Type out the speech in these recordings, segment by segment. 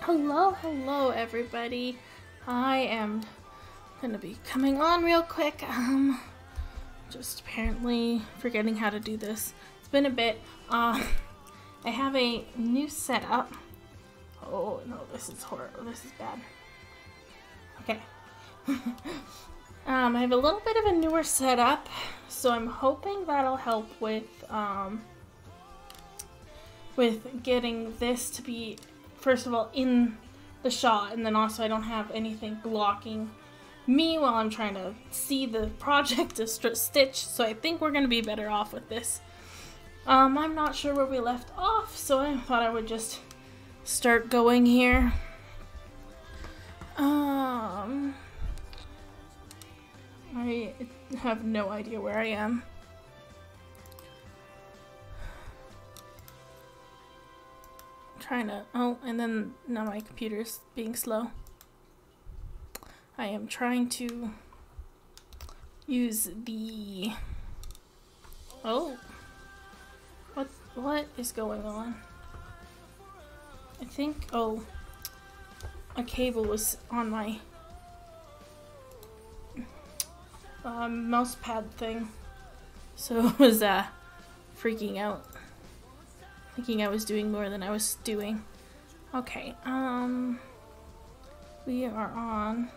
Hello everybody. I am gonna be coming on real quick. Just apparently forgetting how to do this. It's been a bit. I have a new setup. Oh no, this is horrible. This is bad. Okay. I have a little bit of a newer setup, so I'm hoping that'll help with getting this to be, first of all, in the shot, and then also I don't have anything blocking me while I'm trying to see the project to stitch, so I think we're going to be better off with this. I'm not sure where we left off, so I thought I would just start going here. I have no idea where I am. Trying to, oh, and then now my computer's being slow. I am trying to use the, oh, what is going on? I think, oh, a cable was on my mouse pad thing, so it was freaking out, thinking I was doing more than I was doing. Okay, we are on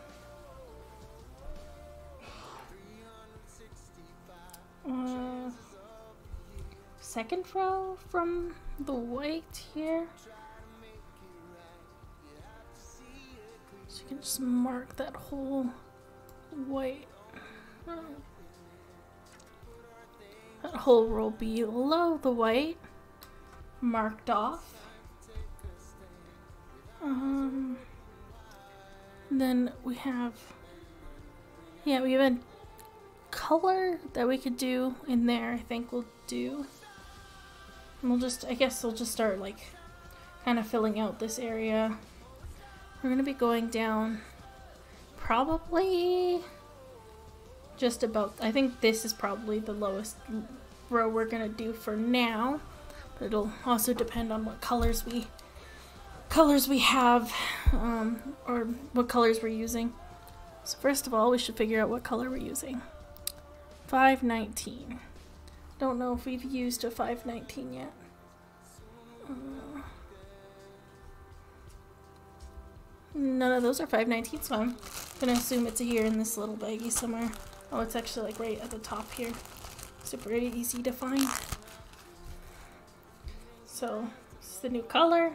second row from the white here, so you can just mark that whole white, that whole row below the white marked off. Then we have, yeah, we have a color that we could do in there. I think we'll do, and we'll just, I guess we'll just start like kind of filling out this area. We're gonna be going down probably just about, I think this is probably the lowest row we're gonna do for now, but it'll also depend on what colors we have, or what colors we're using. So first of all, we should figure out what color we're using. 519. Don't know if we've used a 519 yet. None of those are 519, so I'm gonna assume it's here in this little baggie somewhere. Oh, it's actually like right at the top here. Super easy to find. So this is the new color.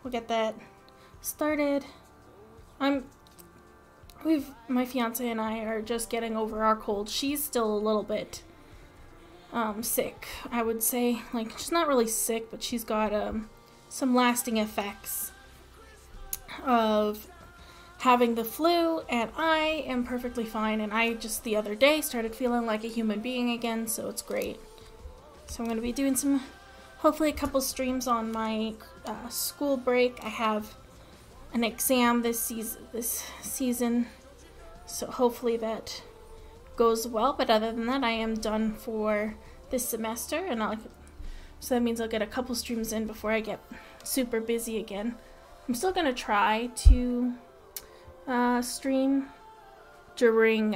We'll get that started. My fiance and I are just getting over our cold. She's still a little bit sick, I would say. Like, she's not really sick, but she's got some lasting effects of having the flu, and I am perfectly fine, and I just the other day started feeling like a human being again, so it's great. So I'm going to be doing some, hopefully a couple streams on my school break. I have an exam this season, so hopefully that goes well, but other than that I am done for this semester, and so that means I'll get a couple streams in before I get super busy again. I'm still going to try to stream during,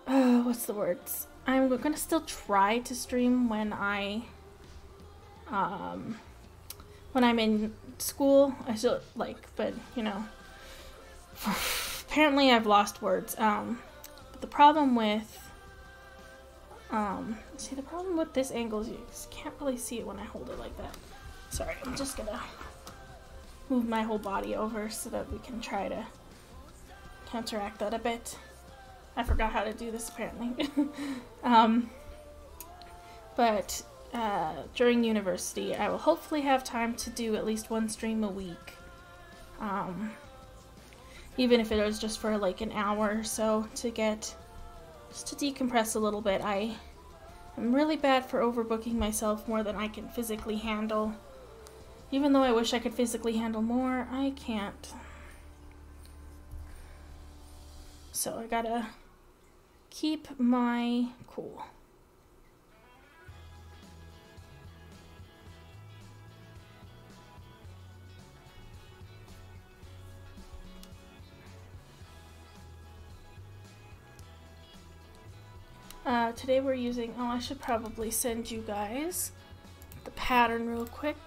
what's the words? I'm going to still try to stream when I'm in school. I still but you know, apparently I've lost words. But the problem with, see, the problem with this angle is you just can't really see it when I hold it like that. Sorry, I'm just gonna move my whole body over so that we can try to counteract that a bit. I forgot how to do this apparently. But during university I will hopefully have time to do at least one stream a week. Even if it was just for like an hour or so, to decompress a little bit. I am really bad for overbooking myself more than I can physically handle. Even though I wish I could physically handle more, I can't. So I gotta keep my cool. Today we're using, oh, I should probably send you guys the pattern real quick.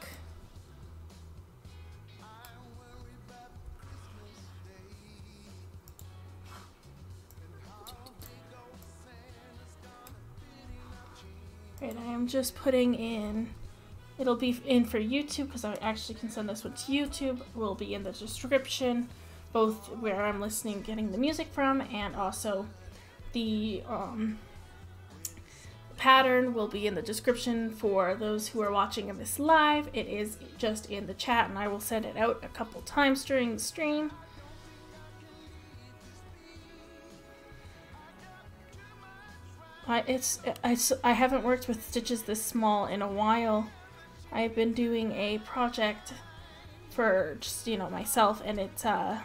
Right, I am just putting in, it'll be in for YouTube because I actually can send this one to YouTube. Will be in the description, both where I'm listening, getting the music from, and also the pattern will be in the description for those who are watching this live. It is just in the chat, and I will send it out a couple times during the stream. I haven't worked with stitches this small in a while. I've been doing a project for just, you know, myself, and it's a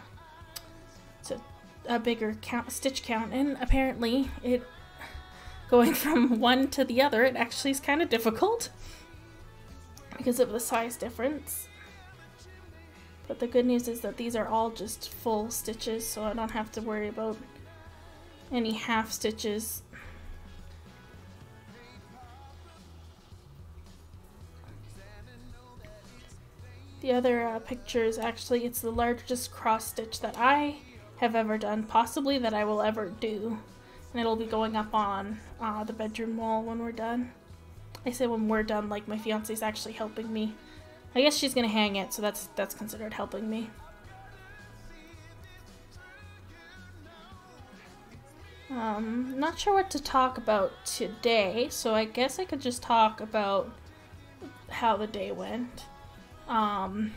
bigger stitch count, and apparently it going from one to the other, it actually is kind of difficult because of the size difference. But the good news is that these are all just full stitches, so I don't have to worry about any half stitches. The other picture is actually, it's the largest cross stitch that I have ever done, possibly that I will ever do. And it'll be going up on the bedroom wall when we're done. I say when we're done, like my fiance's actually helping me. I guess she's gonna hang it, so that's considered helping me. Not sure what to talk about today, so I guess I could just talk about how the day went. My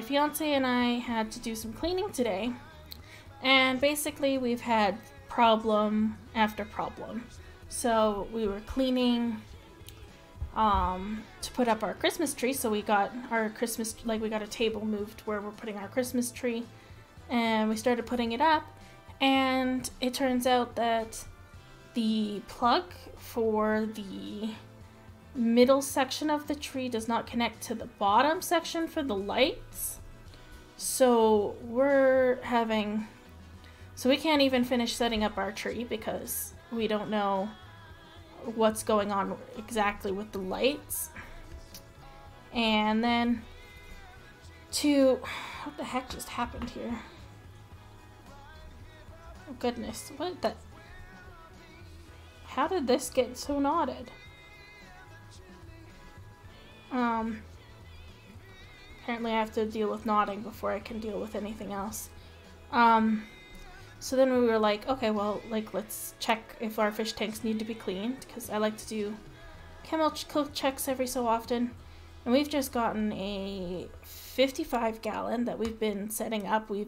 fiance and I had to do some cleaning today, and basically we've had problem after problem. So we were cleaning to put up our Christmas tree, so we got our Christmas, like we got a table moved where we're putting our Christmas tree, and we started putting it up, and it turns out that the plug for the middle section of the tree does not connect to the bottom section for the lights. So we can't even finish setting up our tree because we don't know what's going on exactly with the lights. And then what the heck just happened here? Oh goodness, how did this get so knotted? Apparently I have to deal with knotting before I can deal with anything else. So then we were like, okay, well, like, let's check if our fish tanks need to be cleaned, because I like to do chemical checks every so often. And we've just gotten a 55 gallon that we've been setting up. We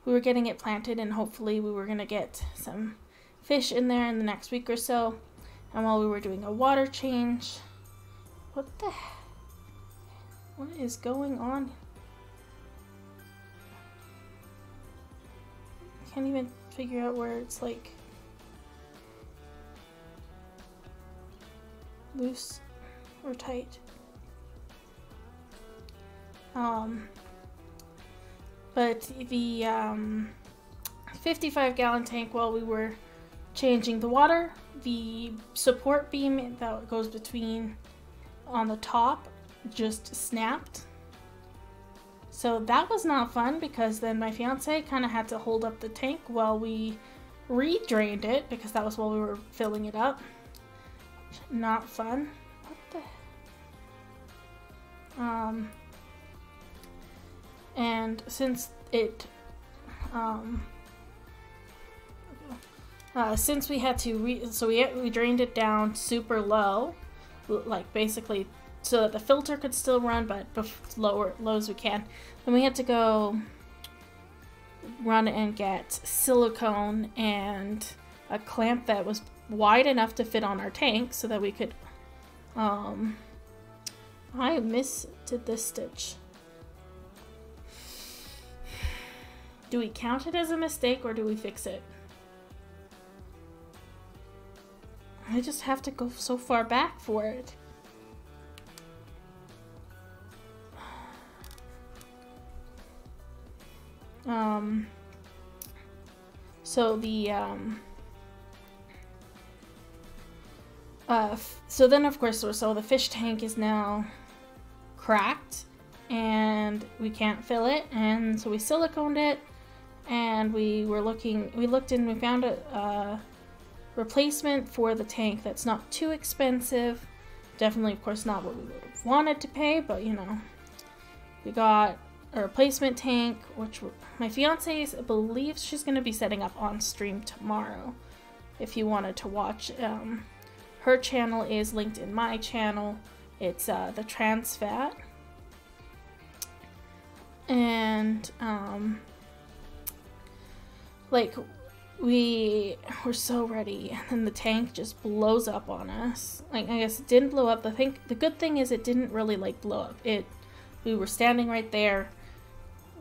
were getting it planted, and hopefully we were gonna get some fish in there in the next week or so. And while we were doing a water change, what is going on? I can't even figure out where it's like loose or tight. But the 55 gallon tank, while we were changing the water, the support beam that goes between on the top just snapped. So that was not fun, because then my fiance kind of had to hold up the tank while we re-drained it, because that was while we were filling it up. Not fun. What the? And since it, since we had to we drained it down super low, like basically so that the filter could still run, but low as we can. Then we had to go run and get silicone and a clamp that was wide enough to fit on our tank so that we could, I missed this stitch. Do we count it as a mistake or do we fix it? I just have to go so far back for it. So the so then of course, so the fish tank is now cracked and we can't fill it, and so we siliconed it, and we looked and we found a replacement for the tank that's not too expensive. Definitely, of course, not what we would have wanted to pay, but you know, we got a replacement tank, which my fiance believes she's going to be setting up on stream tomorrow. If you wanted to watch, her channel is linked in my channel. It's the Trans Fat, and like, we were so ready, and then the tank just blows up on us. Like, I guess it didn't blow up. The good thing is it didn't really like blow up. We were standing right there,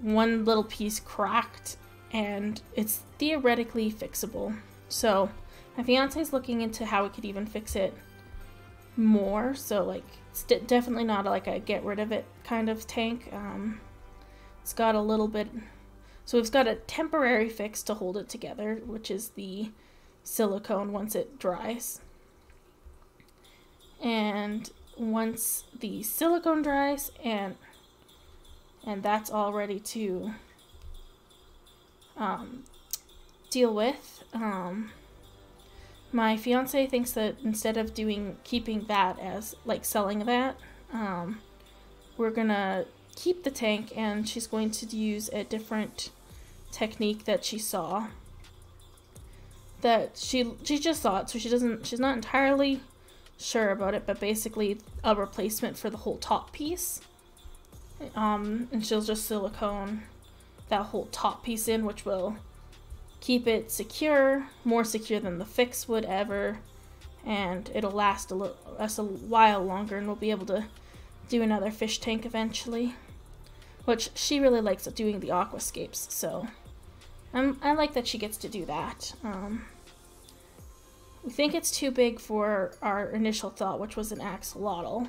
one little piece cracked, and it's theoretically fixable. So my fiance's looking into how we could even fix it more. So like, it's definitely not like a get rid of it kind of tank. It's got a little bit, so we've got a temporary fix to hold it together, which is the silicone once it dries. And once the silicone dries and that's all ready to deal with, my fiance thinks that instead of keeping that as like selling that, we're gonna keep the tank, and she's going to use a different technique that she saw, that she just saw it, so she's not entirely sure about it, but basically a replacement for the whole top piece. And she'll just silicone that whole top piece in, which will keep it secure, more secure than the fix would ever, and it'll last a while longer, and we'll be able to do another fish tank eventually, which she really likes doing the aquascapes, so I like that she gets to do that. We think it's too big for our initial thought, which was an axolotl.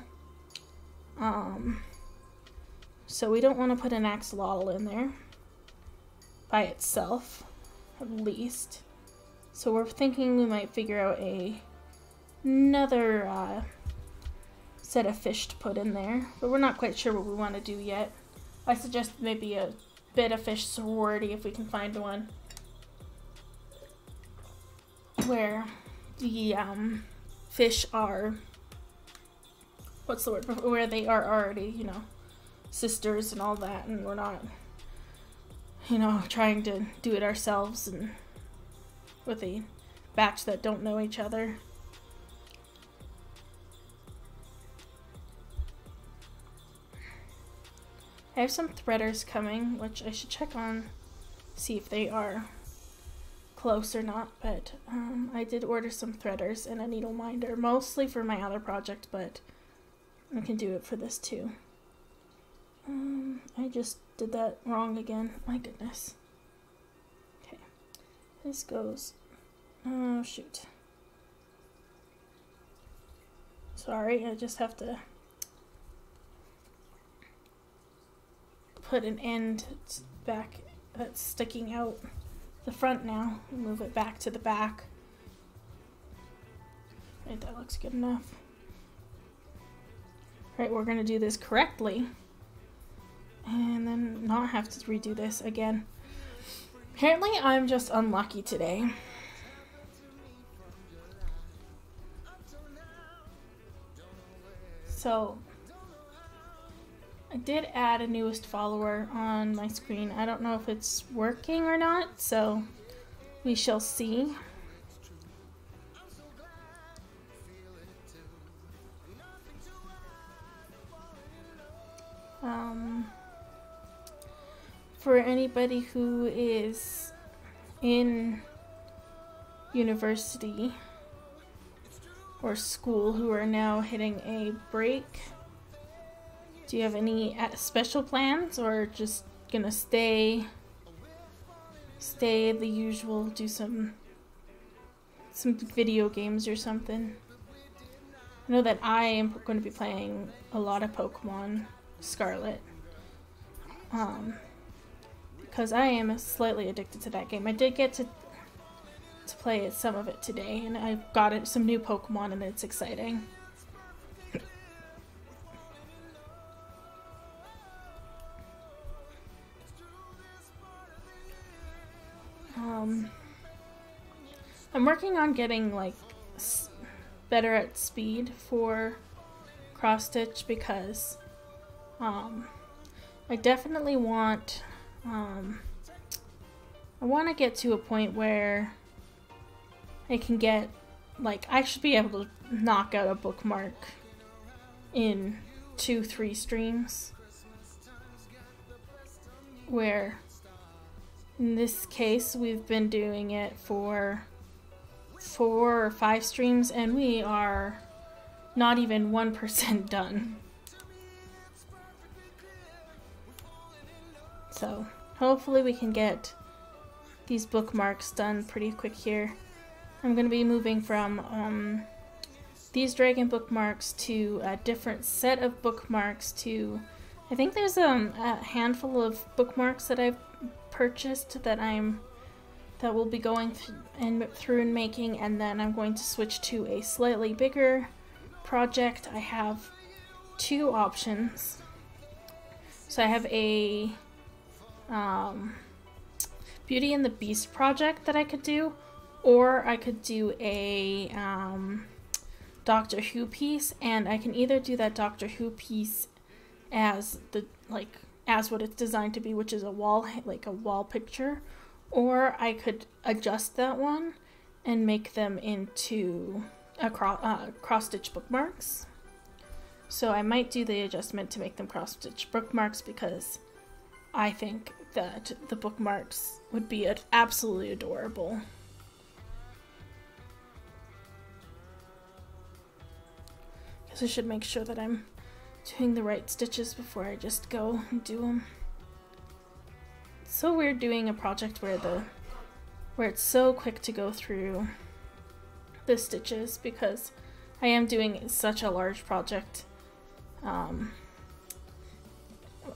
So we don't want to put an axolotl in there by itself, at least. So we're thinking we might figure out another set of fish to put in there, but we're not quite sure what we want to do yet. I suggest maybe a betta fish sorority if we can find one, where the fish are, what's the word, where they are already, you know, sisters and all that, and we're not, you know, trying to do it ourselves and with a batch that don't know each other. I have some threaders coming, which I should check on, see if they are close or not, but I did order some threaders and a needle minder, mostly for my other project, but I can do it for this too. I just did that wrong again, my goodness. Okay, this goes, oh shoot. Sorry, I just have to put an end back that's sticking out the front now. Move it back to the back. Right, that looks good enough. Right, we're gonna do this correctly and then not have to redo this again. Apparently I'm just unlucky today. So I did add a newest follower on my screen. I don't know if it's working or not, so we shall see. For anybody who is in university or school who are now hitting a break, do you have any special plans, or just gonna stay the usual, do some video games or something? I know that I am going to be playing a lot of Pokemon Scarlet, because I am slightly addicted to that game. I did get to play some of it today, and I've got some new Pokemon, and it's exciting. I'm working on getting like better at speed for cross stitch because I definitely want I want to get to a point where I can get, like, I should be able to knock out a bookmark in 2-3 streams, where in this case we've been doing it for 4 or 5 streams and we are not even 1% done. So hopefully we can get these bookmarks done pretty quick here. I'm going to be moving from these dragon bookmarks to a different set of bookmarks to, I think there's a handful of bookmarks that I've purchased that will be going through and making, and then I'm going to switch to a slightly bigger project. I have 2 options. So I have a Beauty and the Beast project that I could do, or I could do a Doctor Who piece, and I can either do that Doctor Who piece as as what it's designed to be, which is a wall picture, or I could adjust that one and make them into cross-stitch bookmarks. So I might do the adjustment to make them cross-stitch bookmarks because I think that the bookmarks would be absolutely adorable. Because I should make sure that I'm doing the right stitches before I just go and do them. It's so weird doing a project where it's so quick to go through the stitches, because I am doing such a large project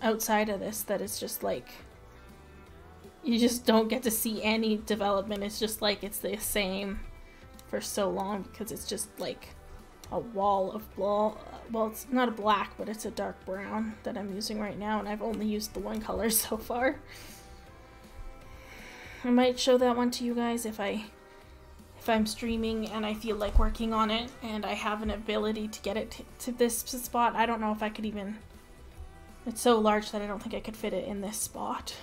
outside of this that it's just like you just don't get to see any development. It's just like it's the same for so long because it's just like a wall of well, it's not a black, but it's a dark brown that I'm using right now, and I've only used the one color so far. I might show that one to you guys if I'm streaming and I feel like working on it and I have an ability to get it to this spot. I don't know if I could even, it's so large that I don't think I could fit it in this spot.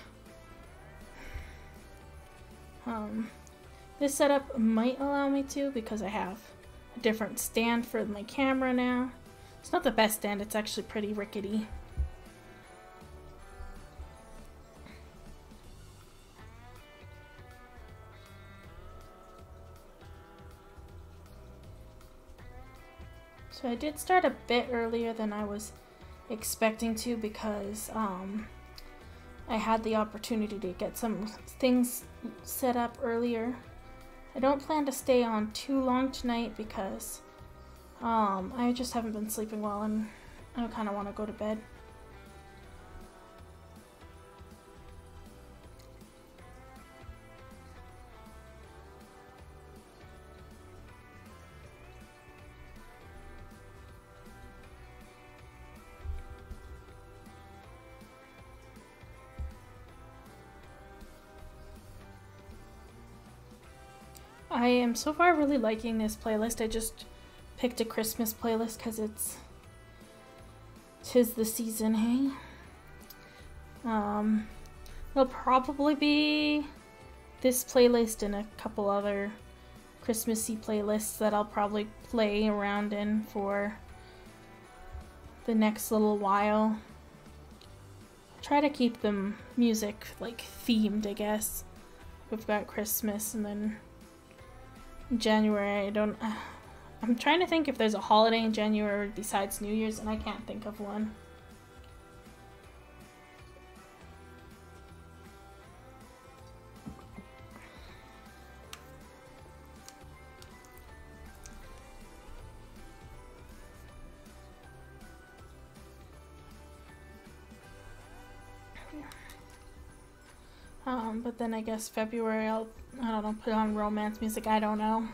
This setup might allow me to, because I have a different stand for my camera now. It's not the best stand, it's actually pretty rickety. So I did start a bit earlier than I was expecting to, because I had the opportunity to get some things set up earlier. I don't plan to stay on too long tonight because I just haven't been sleeping well and I kind of want to go to bed. I am so far really liking this playlist. I just picked a Christmas playlist because tis the season, hey? It'll probably be this playlist and a couple other Christmassy playlists that I'll probably play around in for the next little while. Try to keep them music like themed, I guess. We've got Christmas, and then January, I'm trying to think if there's a holiday in January besides New Year's, and I can't think of one. But then I guess February I don't know, put on romance music. I don't know.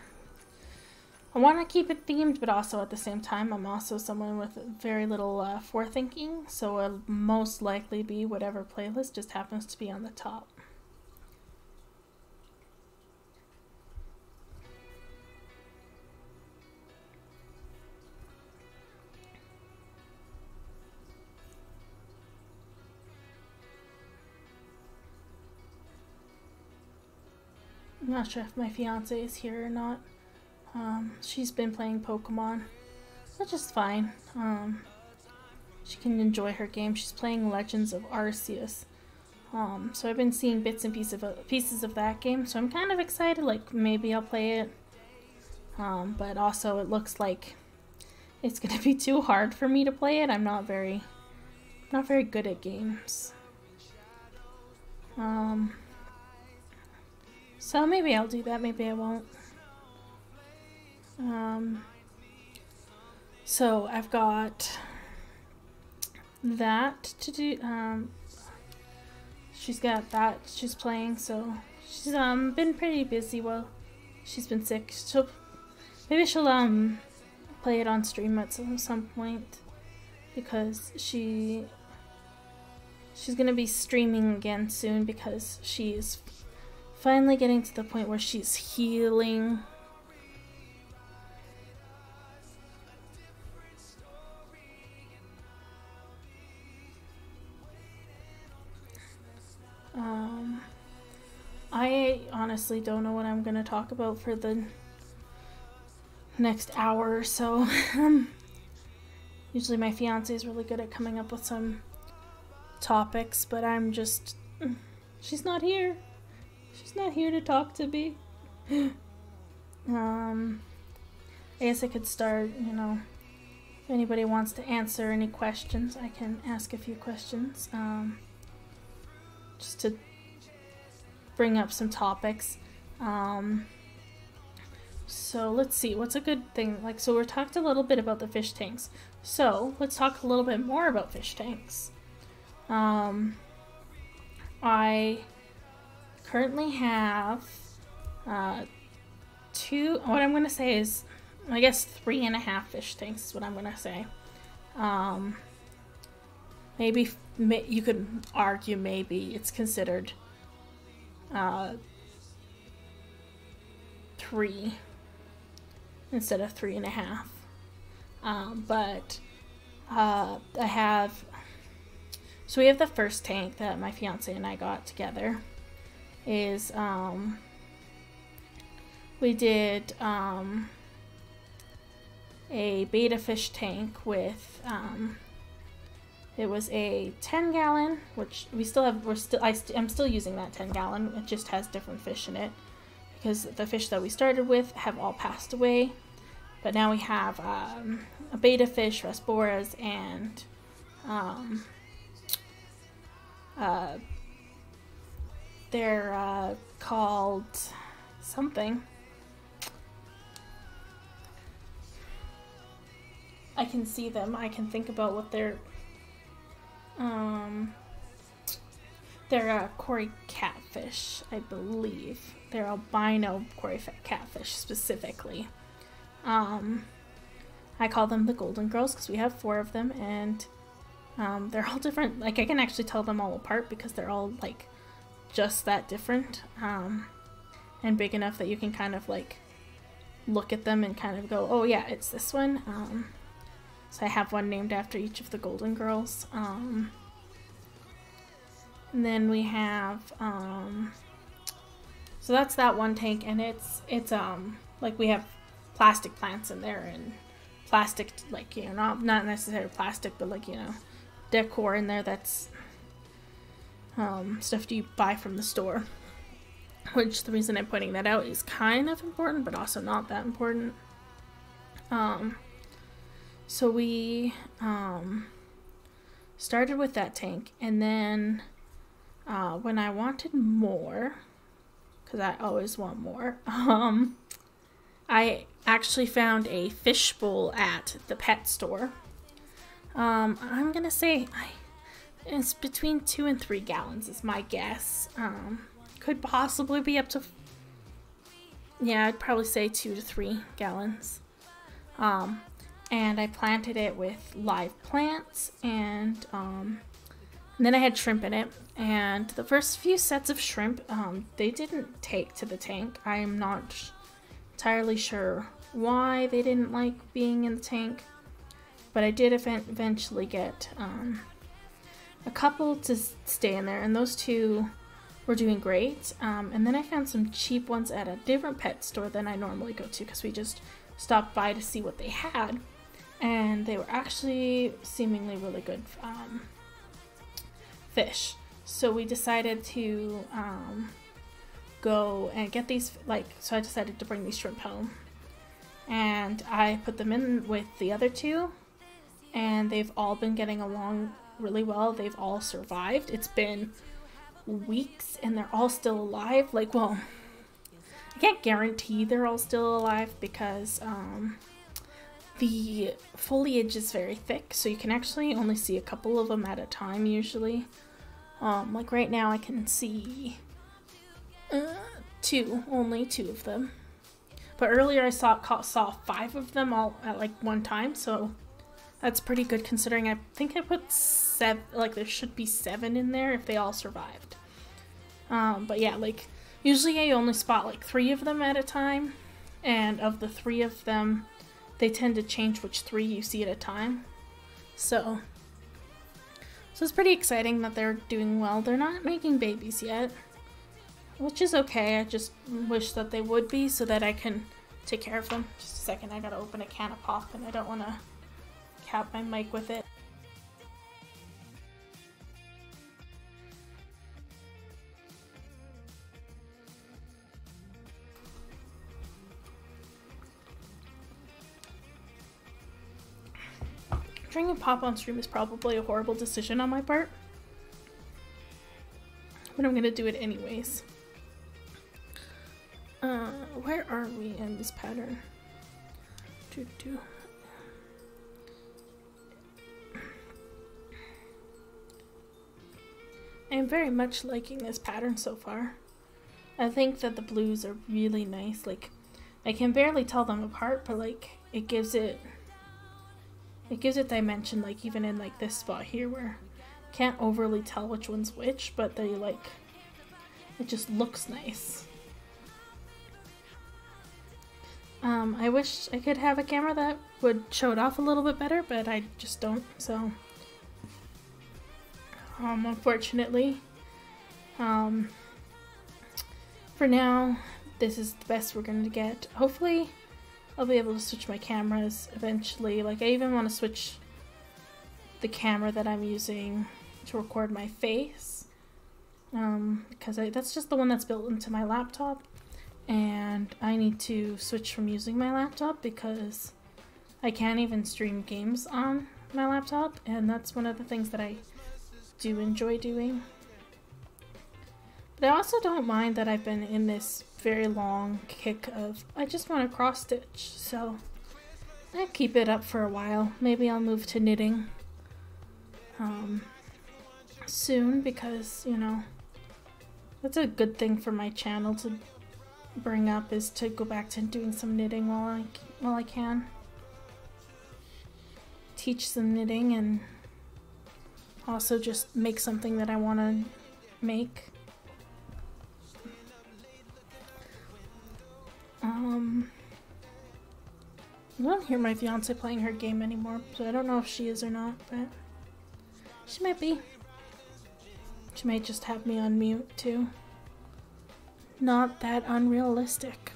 I want to keep it themed, but also at the same time, I'm also someone with very little forethinking, so it'll most likely be whatever playlist just happens to be on the top. I'm not sure if my fiance is here or not. She's been playing Pokemon, which is fine. She can enjoy her game. She's playing Legends of Arceus. So I've been seeing bits and pieces of that game, so I'm kind of excited, like maybe I'll play it. But also it looks like it's gonna be too hard for me to play it. I'm not very good at games. So maybe I'll do that, maybe I won't. So I've got that to do. She's got that she's playing, so she's been pretty busy while she's been sick. Maybe she'll play it on stream at some point, because she's gonna be streaming again soon, because she's finally getting to the point where she's healing. I honestly don't know what I'm gonna talk about for the next hour or so. Usually my fiance is really good at coming up with some topics, but I'm just... she's not here. She's not here to talk to me. I guess I could start, you know, if anybody wants to answer any questions, I can ask a few questions. Just to bring up some topics. So let's see, what's a good thing? Like, so we talked a little bit about the fish tanks. So let's talk a little bit more about fish tanks. I currently have what I'm gonna say is, I guess 3.5 fish tanks is what I'm gonna say. Maybe you could argue maybe it's considered 3 instead of 3.5. But I have, so we have the first tank that my fiance and I got together. Is we did a beta fish tank with it was a 10-gallon, which we still have. I'm still using that 10-gallon. It just has different fish in it, because the fish that we started with have all passed away. But now we have a beta fish, Rasboras, and they're called something. I can see them. I can think about what they're Cory catfish, I believe. They're albino Cory catfish specifically. I call them the Golden Girls because we have 4 of them, and they're all different. Like, I can actually tell them all apart because they're all like just that different, and big enough that you can kind of like look at them and kind of go, oh yeah, it's this one. So I have one named after each of the Golden Girls. And then we have so that's that one tank, and it's like we have plastic plants in there, and plastic, like, you know, not necessarily plastic, but like, you know, decor in there that's stuff you buy from the store, which the reason I'm pointing that out is kind of important, but also not that important. So we started with that tank, and then when I wanted more, because I always want more, I actually found a fishbowl at the pet store. I'm gonna say It's between 2 and 3 gallons is my guess. Could possibly be up to, yeah, I'd probably say 2 to 3 gallons. And I planted it with live plants, and then I had shrimp in it. And the first few sets of shrimp, they didn't take to the tank. I am not entirely sure why they didn't like being in the tank, but I did eventually get a couple to stay in there, and those 2 were doing great. And then I found some cheap ones at a different pet store than I normally go to, because we just stopped by to see what they had, and they were actually seemingly really good fish. So we decided to go and get these, so I decided to bring these shrimp home, and I put them in with the other 2, and they've all been getting along really well. They've all survived. It's been weeks and they're all still alive. Like, well, I can't guarantee they're all still alive because the foliage is very thick, so you can actually only see a couple of them at a time usually. Like right now I can see only two of them. But earlier I saw 5 of them all at like one time, so that's pretty good considering I think I put 7, like there should be 7 in there if they all survived. But yeah, like usually I only spot like 3 of them at a time, and of the 3 of them, they tend to change which 3 you see at a time. So it's pretty exciting that they're doing well. They're not making babies yet, which is okay. I just wish that they would be so that I can take care of them. Just a second, I gotta open a can of pop and I don't want to cap my mic with it. Drinking pop on stream is probably a horrible decision on my part, but I'm gonna do it anyways. Where are we in this pattern? I am very much liking this pattern so far. I think that the blues are really nice. Like, I can barely tell them apart, but like it gives it dimension, like even in like this spot here where I can't overly tell which one's which, but they like, it just looks nice. I wish I could have a camera that would show it off a little bit better, but I just don't, so unfortunately, for now this is the best we're gonna get. Hopefully I'll be able to switch my cameras eventually. Like, I even want to switch the camera that I'm using to record my face, because that's just the one that's built into my laptop, and I need to switch from using my laptop because I can't even stream games on my laptop, and that's one of the things that I do enjoy doing. But I also don't mind that I've been in this very long kick of I just want to cross stitch, so I'll keep it up for a while. Maybe I'll move to knitting soon, because you know that's a good thing for my channel to bring up, is to go back to doing some knitting while I can. Teach some knitting and also just make something that I want to make. I don't hear my fiance playing her game anymore, so I don't know if she is or not, but she might be. She might just have me on mute too. Not that unrealistic.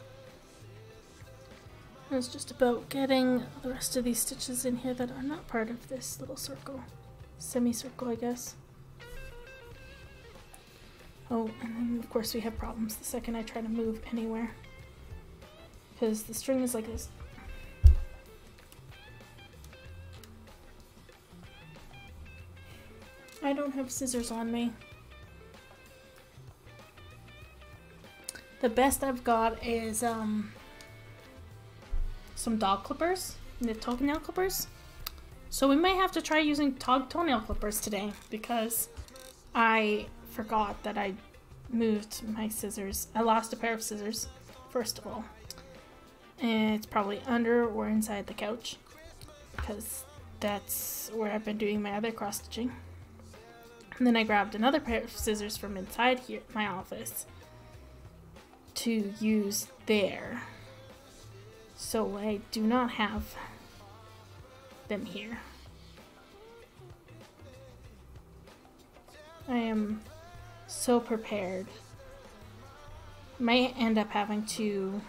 It's just about getting the rest of these stitches in here that are not part of this little circle. Semicircle, I guess. Oh, and then of course we have problems the second I try to move anywhere, because the string is like this. I don't have scissors on me. The best I've got is some dog clippers, knit toenail clippers. So we might have to try using toenail clippers today because I forgot that I moved my scissors. I lost a pair of scissors, first of all. And it's probably under or inside the couch because that's where I've been doing my other cross stitching. And then I grabbed another pair of scissors from inside here, my office, to use there. So I do not have them here. I am so prepared. Might end up having to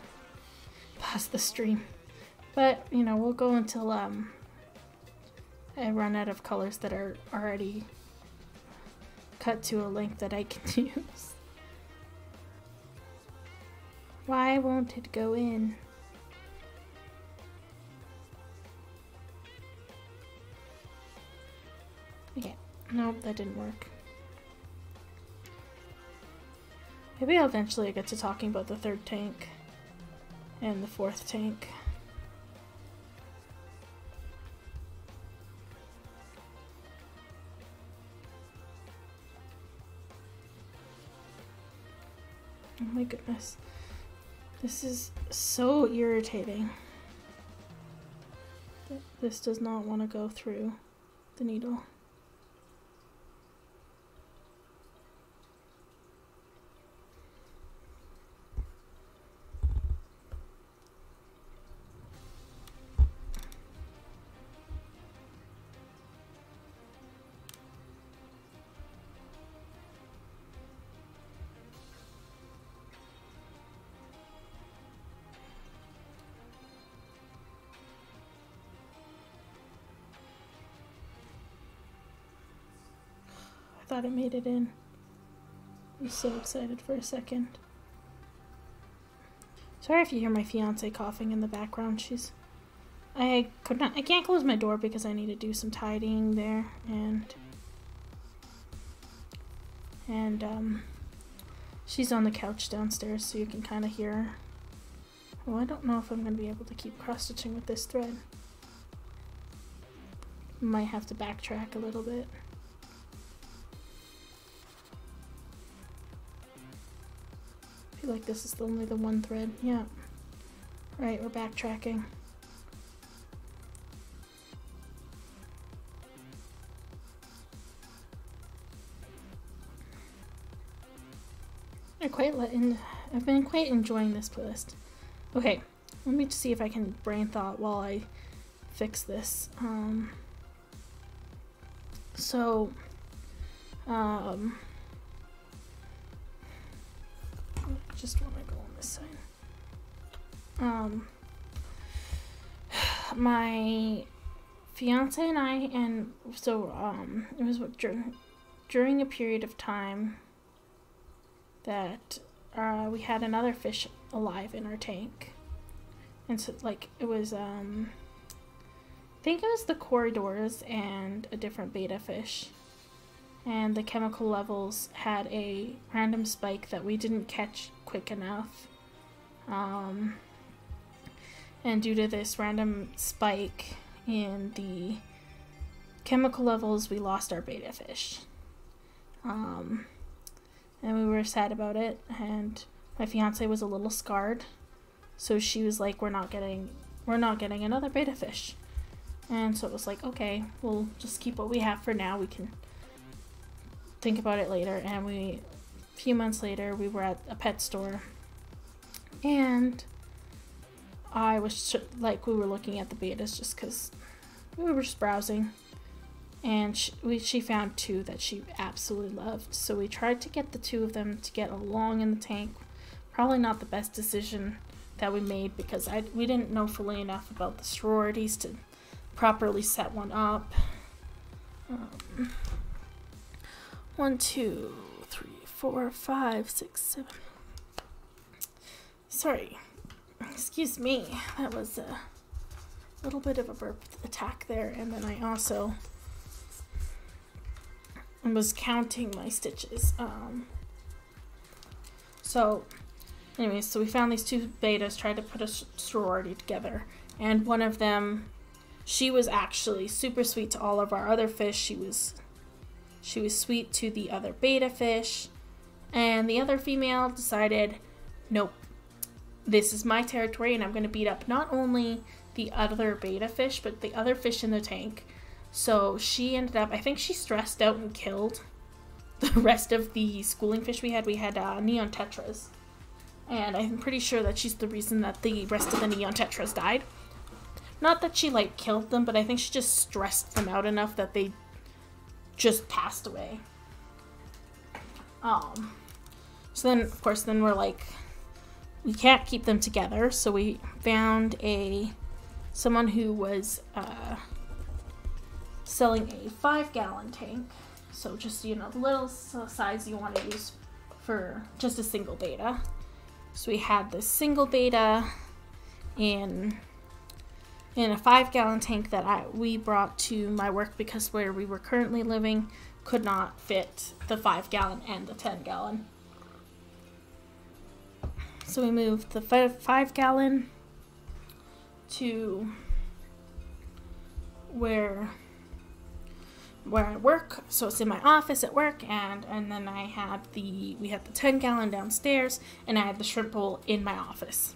pause the stream, but you know, we'll go until I run out of colors that are already cut to a length that I can use. Why won't it go in? Okay, nope, that didn't work. Maybe I'll eventually get to talking about the third tank and the fourth tank. Oh my goodness. This is so irritating. This does not want to go through the needle. I thought it made it in. I was so excited for a second. Sorry if you hear my fiance coughing in the background. I can't close my door because I need to do some tidying there, and she's on the couch downstairs, so you can kind of hear her. Oh, I don't know if I'm going to be able to keep cross-stitching with this thread. Might have to backtrack a little bit. I feel like this is only the one thread. Yeah. Right, we're backtracking. I've been quite enjoying this playlist. Okay, let me see if I can brain thought while I fix this. I just want to go on this side. My fiance and I, it was during a period of time that we had another fish alive in our tank, and so like it was I think it was the corridors and a different beta fish, and the chemical levels had a random spike that we didn't catch quick enough, and due to this random spike in the chemical levels, we lost our beta fish. And we were sad about it, and my fiance was a little scarred, so she was like, we're not getting another beta fish. And so it was like, okay, we'll just keep what we have for now. We can think about it later. And a few months later, we were at a pet store, and I was like, we were looking at the betas just because we were just browsing. And she found two that she absolutely loved. So we tried to get the two of them to get along in the tank. Probably not the best decision that we made because we didn't know fully enough about the sororities to properly set one up. 1, 2, 3, 4, 5, 6, 7. Sorry. Excuse me. That was a little bit of a burp attack there. And then I also was counting my stitches. So anyways, so we found these two betas, tried to put a sorority together, and one of them She was actually super sweet to all of our other fish. She was sweet to the other beta fish. And the other female decided, nope, this is my territory and I'm going to beat up not only the other beta fish, but the other fish in the tank. So she ended up, I think she stressed out and killed the rest of the schooling fish we had. We had neon tetras. And I'm pretty sure that she's the reason that the rest of the neon tetras died. Not that she, like, killed them, but I think she just stressed them out enough that they just passed away. So then, of course, then we're like, we can't keep them together. So we found someone who was selling a 5-gallon tank. So just, you know, the little size you want to use for just a single beta. So we had this single beta in a 5-gallon tank that we brought to my work because where we were currently living could not fit the 5-gallon and the 10-gallon. So we moved the 5-gallon to where I work. So it's in my office at work, and then we had the 10-gallon downstairs, and I had the shrimp bowl in my office.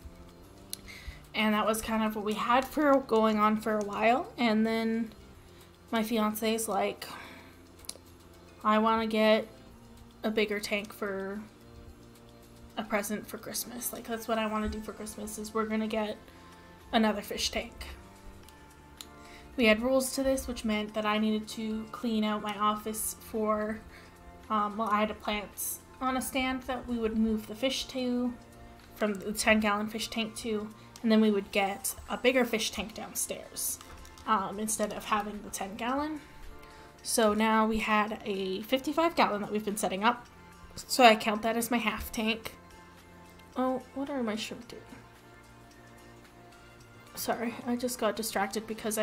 And that was kind of what we had for going on for a while. And then my fiance's like, I want to get a bigger tank for a present for Christmas. Like, that's what I want to do for Christmas, is we're going to get another fish tank. We had rules to this, which meant that I needed to clean out my office for, well, I had a plant on a stand that we would move the fish to, from the 10-gallon fish tank to, and then we would get a bigger fish tank downstairs instead of having the 10-gallon. So now we had a 55-gallon that we've been setting up. So I count that as my half tank. Oh, what are my shrimp doing? Sorry, I just got distracted because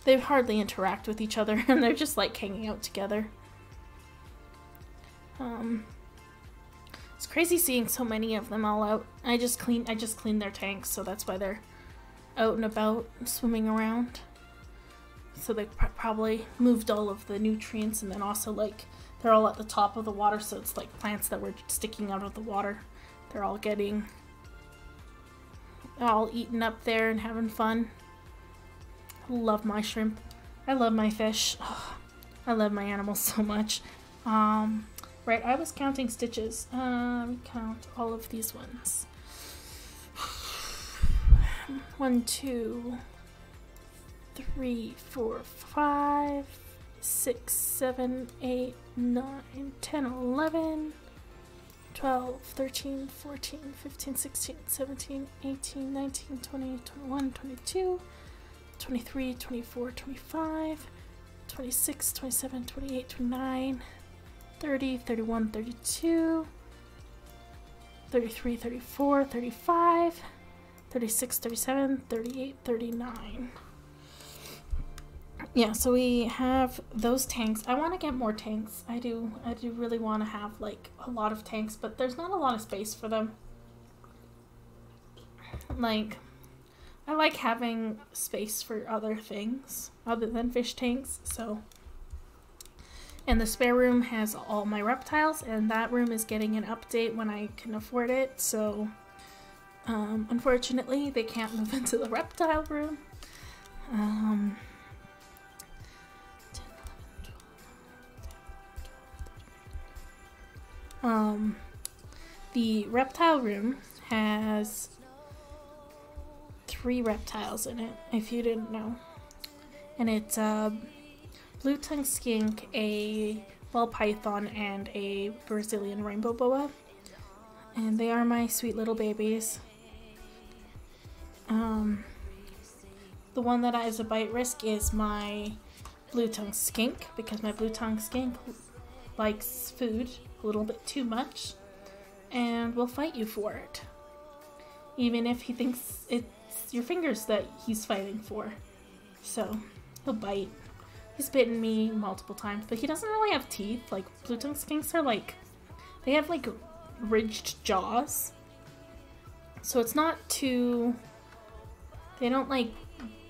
they hardly interact with each other and they're just like hanging out together. It's crazy seeing so many of them all out. I just cleaned their tanks, so that's why they're out and about swimming around. So they probably moved all of the nutrients, and then also like they're all at the top of the water, so it's like plants that were sticking out of the water. They're all eaten up there and having fun. I love my shrimp. I love my fish. Oh, I love my animals so much. Right, I was counting stitches. We count all of these ones. 1, 2, 3, 4, 5, 6, 7, 8, 9, 10, 11, 12, 13, 14, 15, 16, 17, 18, 19, 20, 21, 22, 23, 24, 25, 26, 27, 28, 29, 30, 31, 32, 33, 34, 35, 36, 37, 38, 39. Yeah, so we have those tanks. I want to get more tanks. I do really want to have like a lot of tanks, but there's not a lot of space for them. Like, I like having space for other things other than fish tanks, so. And the spare room has all my reptiles, and that room is getting an update when I can afford it, so unfortunately they can't move into the reptile room. 10, 11, 12, the reptile room has 3 reptiles in it, if you didn't know. And it's blue tongue skink, a ball python, and a Brazilian rainbow boa. And they are my sweet little babies. The one that is a bite risk is my blue tongue skink, because my blue tongue skink likes food a little bit too much and will fight you for it, even if he thinks it's your fingers that he's fighting for. So he'll bite. He's bitten me multiple times, but he doesn't really have teeth. Like, blue tongue skinks are like, they have like ridged jaws, so it's not too, they don't like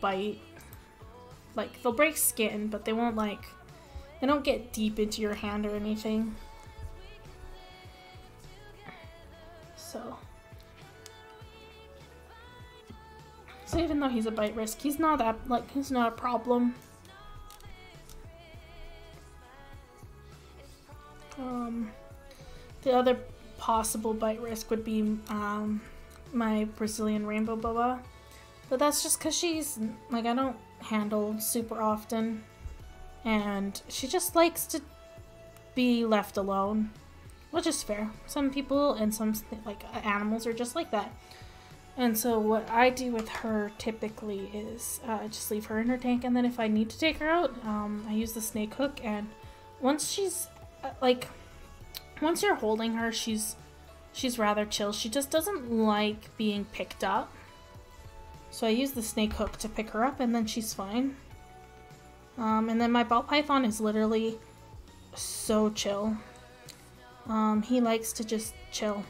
bite like, they'll break skin, but they won't, like, they don't get deep into your hand or anything. So even though he's a bite risk, he's not that, like, he's not a problem. The other possible bite risk would be my Brazilian rainbow boa, but that's just because she's, like, I don't handle super often, and she just likes to be left alone, which is fair. Some people and some, like, animals are just like that. And so what I do with her typically is just leave her in her tank, and then if I need to take her out, I use the snake hook, and once she's like, once you're holding her, she's rather chill. She just doesn't like being picked up. So I use the snake hook to pick her up, and then she's fine. And then my ball python is literally so chill. He likes to just chill.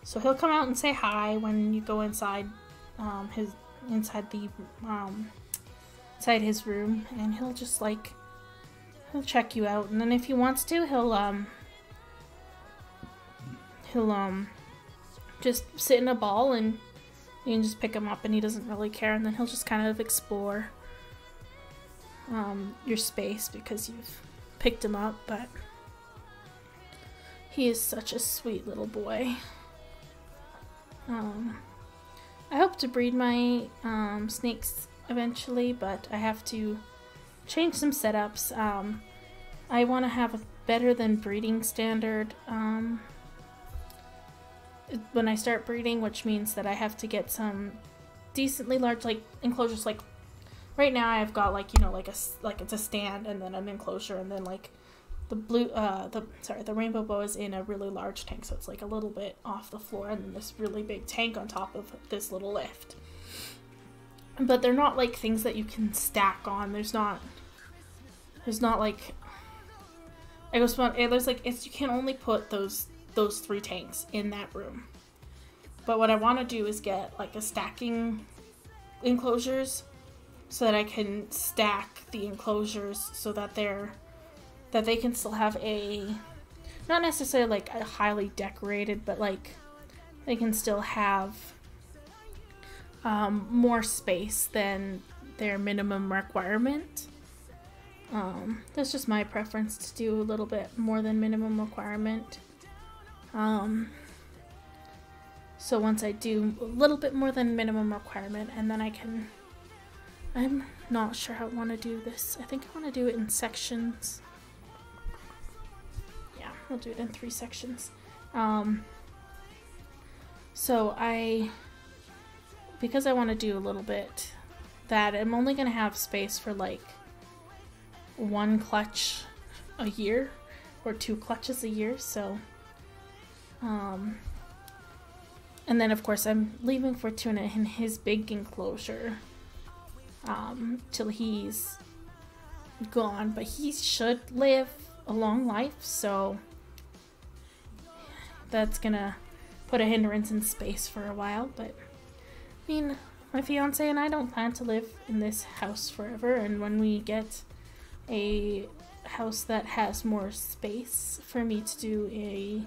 So he'll come out and say hi when you go inside inside his room, and he'll just, like, he'll check you out, and then if he wants to, he'll just sit in a ball and you can just pick him up, and he doesn't really care, and then he'll just kind of explore your space because you've picked him up. But he is such a sweet little boy. I hope to breed my snakes eventually, but I have to change some setups. I want to have a better than breeding standard when I start breeding, which means that I have to get some decently large, like, enclosures. Like, right now I've got, like, you know, like it's a stand and then an enclosure, and then, like, the rainbow boa is in a really large tank, so it's, like, a little bit off the floor, and then this really big tank on top of this little lift. But they're not, like, things that you can stack on. There's not like, I guess there's, like, you can only put those 3 tanks in that room. But what I want to do is get, like, a stacking enclosures so that I can stack the enclosures so that they can still have a, not necessarily, like, a highly decorated, but, like, they can still have more space than their minimum requirement. That's just my preference, to do a little bit more than minimum requirement. So once I do a little bit more than minimum requirement, and then I'm not sure how I want to do this. I think I want to do it in sections. Yeah, I'll do it in 3 sections. Because I want to do a little bit that, I'm only going to have space for, like, 1 clutch a year or 2 clutches a year, so and then of course I'm leaving Fortuna in his big enclosure till he's gone, but he should live a long life, so that's gonna put a hindrance in space for a while. But I mean, my fiance and I don't plan to live in this house forever, and when we get a house that has more space for me to do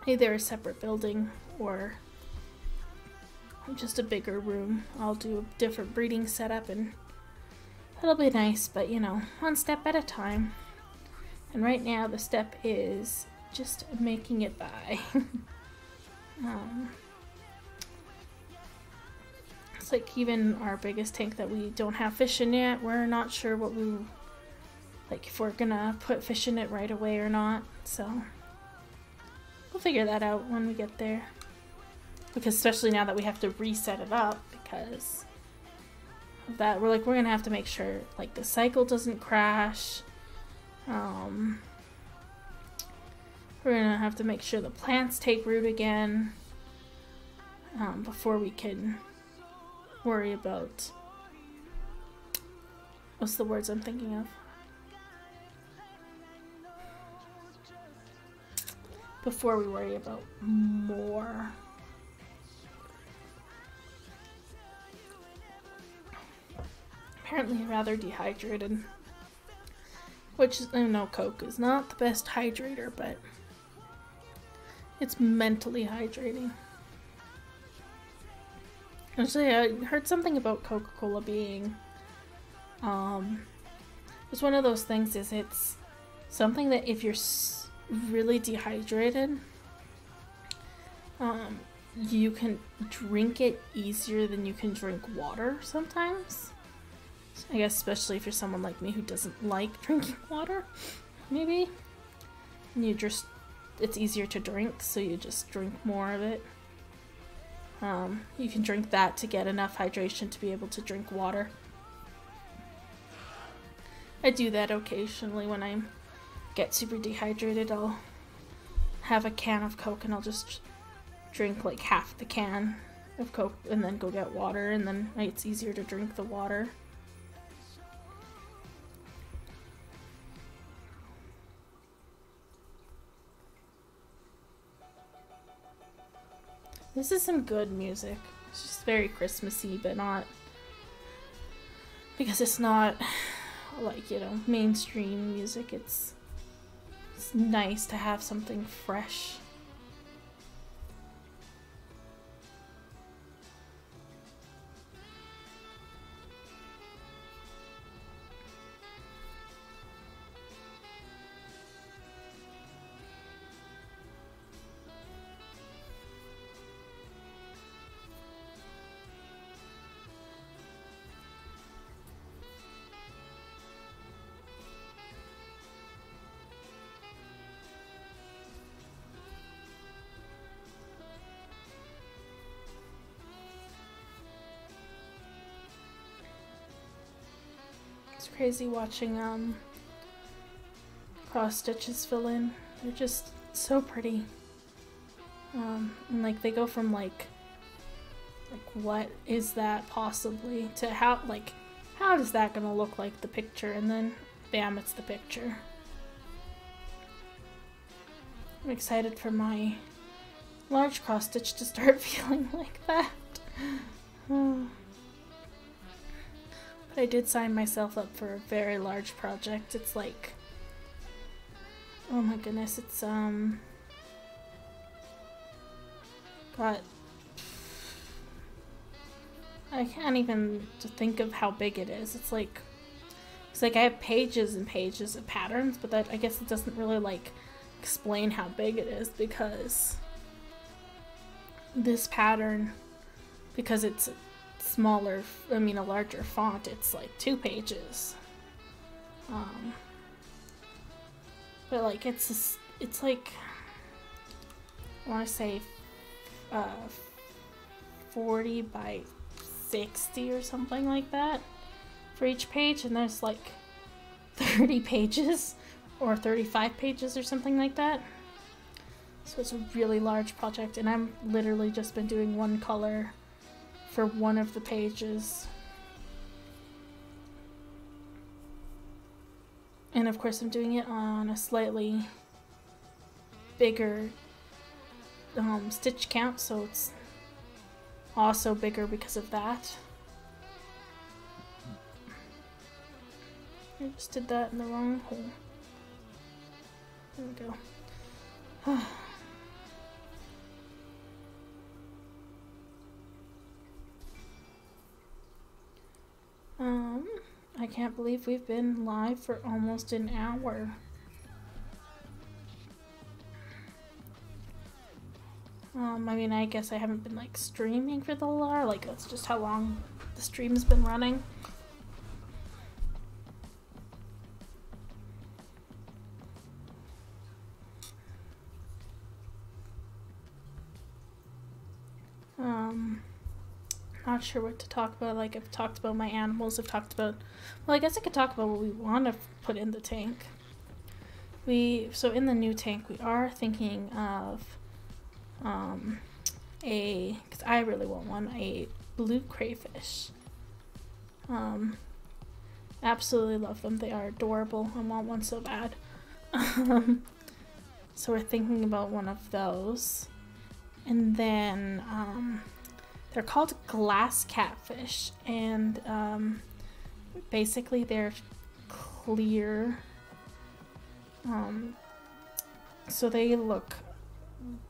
either a separate building or just a bigger room, I'll do a different breeding setup, and it'll be nice, but, you know, one step at a time. And right now the step is just making it by. It's like even our biggest tank that we don't have fish in yet, we're not sure what if we're gonna put fish in it right away or not, so we'll figure that out when we get there. Because especially now that we have to reset it up because of that, we're gonna have to make sure, like, the cycle doesn't crash. We're gonna have to make sure the plants take root again before we can worry about, what's the words I'm thinking of? Before we worry about more. apparently rather dehydrated. Which, I know Coke is not the best hydrator, but it's mentally hydrating. Actually, I heard something about Coca-Cola being, it's one of those things is it's something that if you're really dehydrated, you can drink it easier than you can drink water sometimes. I guess especially if you're someone like me who doesn't like drinking water, maybe. And it's easier to drink, so you just drink more of it. You can drink that to get enough hydration to be able to drink water. I do that occasionally when I get super dehydrated. I'll have a can of Coke and I'll just drink like half the can of Coke and then go get water, and then it's easier to drink the water. This is some good music. It's just very Christmassy, but not, because it's not like, you know, mainstream music. It's nice to have something fresh. It's crazy watching cross stitches fill in. They're just so pretty. And like they go from like what is that possibly to how does that gonna look like the picture, and then bam, it's the picture. I'm excited for my large cross stitch to start feeling like that. But I did sign myself up for a very large project. It's like, oh my goodness, it's got, I can't even think of how big it is. It's like I have pages and pages of patterns, but that, I guess it doesn't really like explain how big it is, because this pattern, because it's smaller, I mean a larger font, it's like 2 pages. But like it's like, I want to say 40 by 60 or something like that for each page, and there's like 30 pages or 35 pages or something like that. So it's a really large project, and I'm literally just been doing one color for one of the pages. And of course I'm doing it on a slightly bigger stitch count, so it's also bigger because of that. I just did that in the wrong hole. There we go. I can't believe we've been live for almost an hour. I mean, I guess I haven't been like streaming for the whole hour, like that's just how long the stream's been running. Not sure what to talk about. Like, I've talked about my animals, I've talked about, well, I guess I could talk about what we want to put in the tank. So in the new tank, we are thinking of because I really want one, a blue crayfish. Absolutely love them. They are adorable. I want one so bad. So we're thinking about one of those. And then they're called glass catfish, and basically they're clear. So they look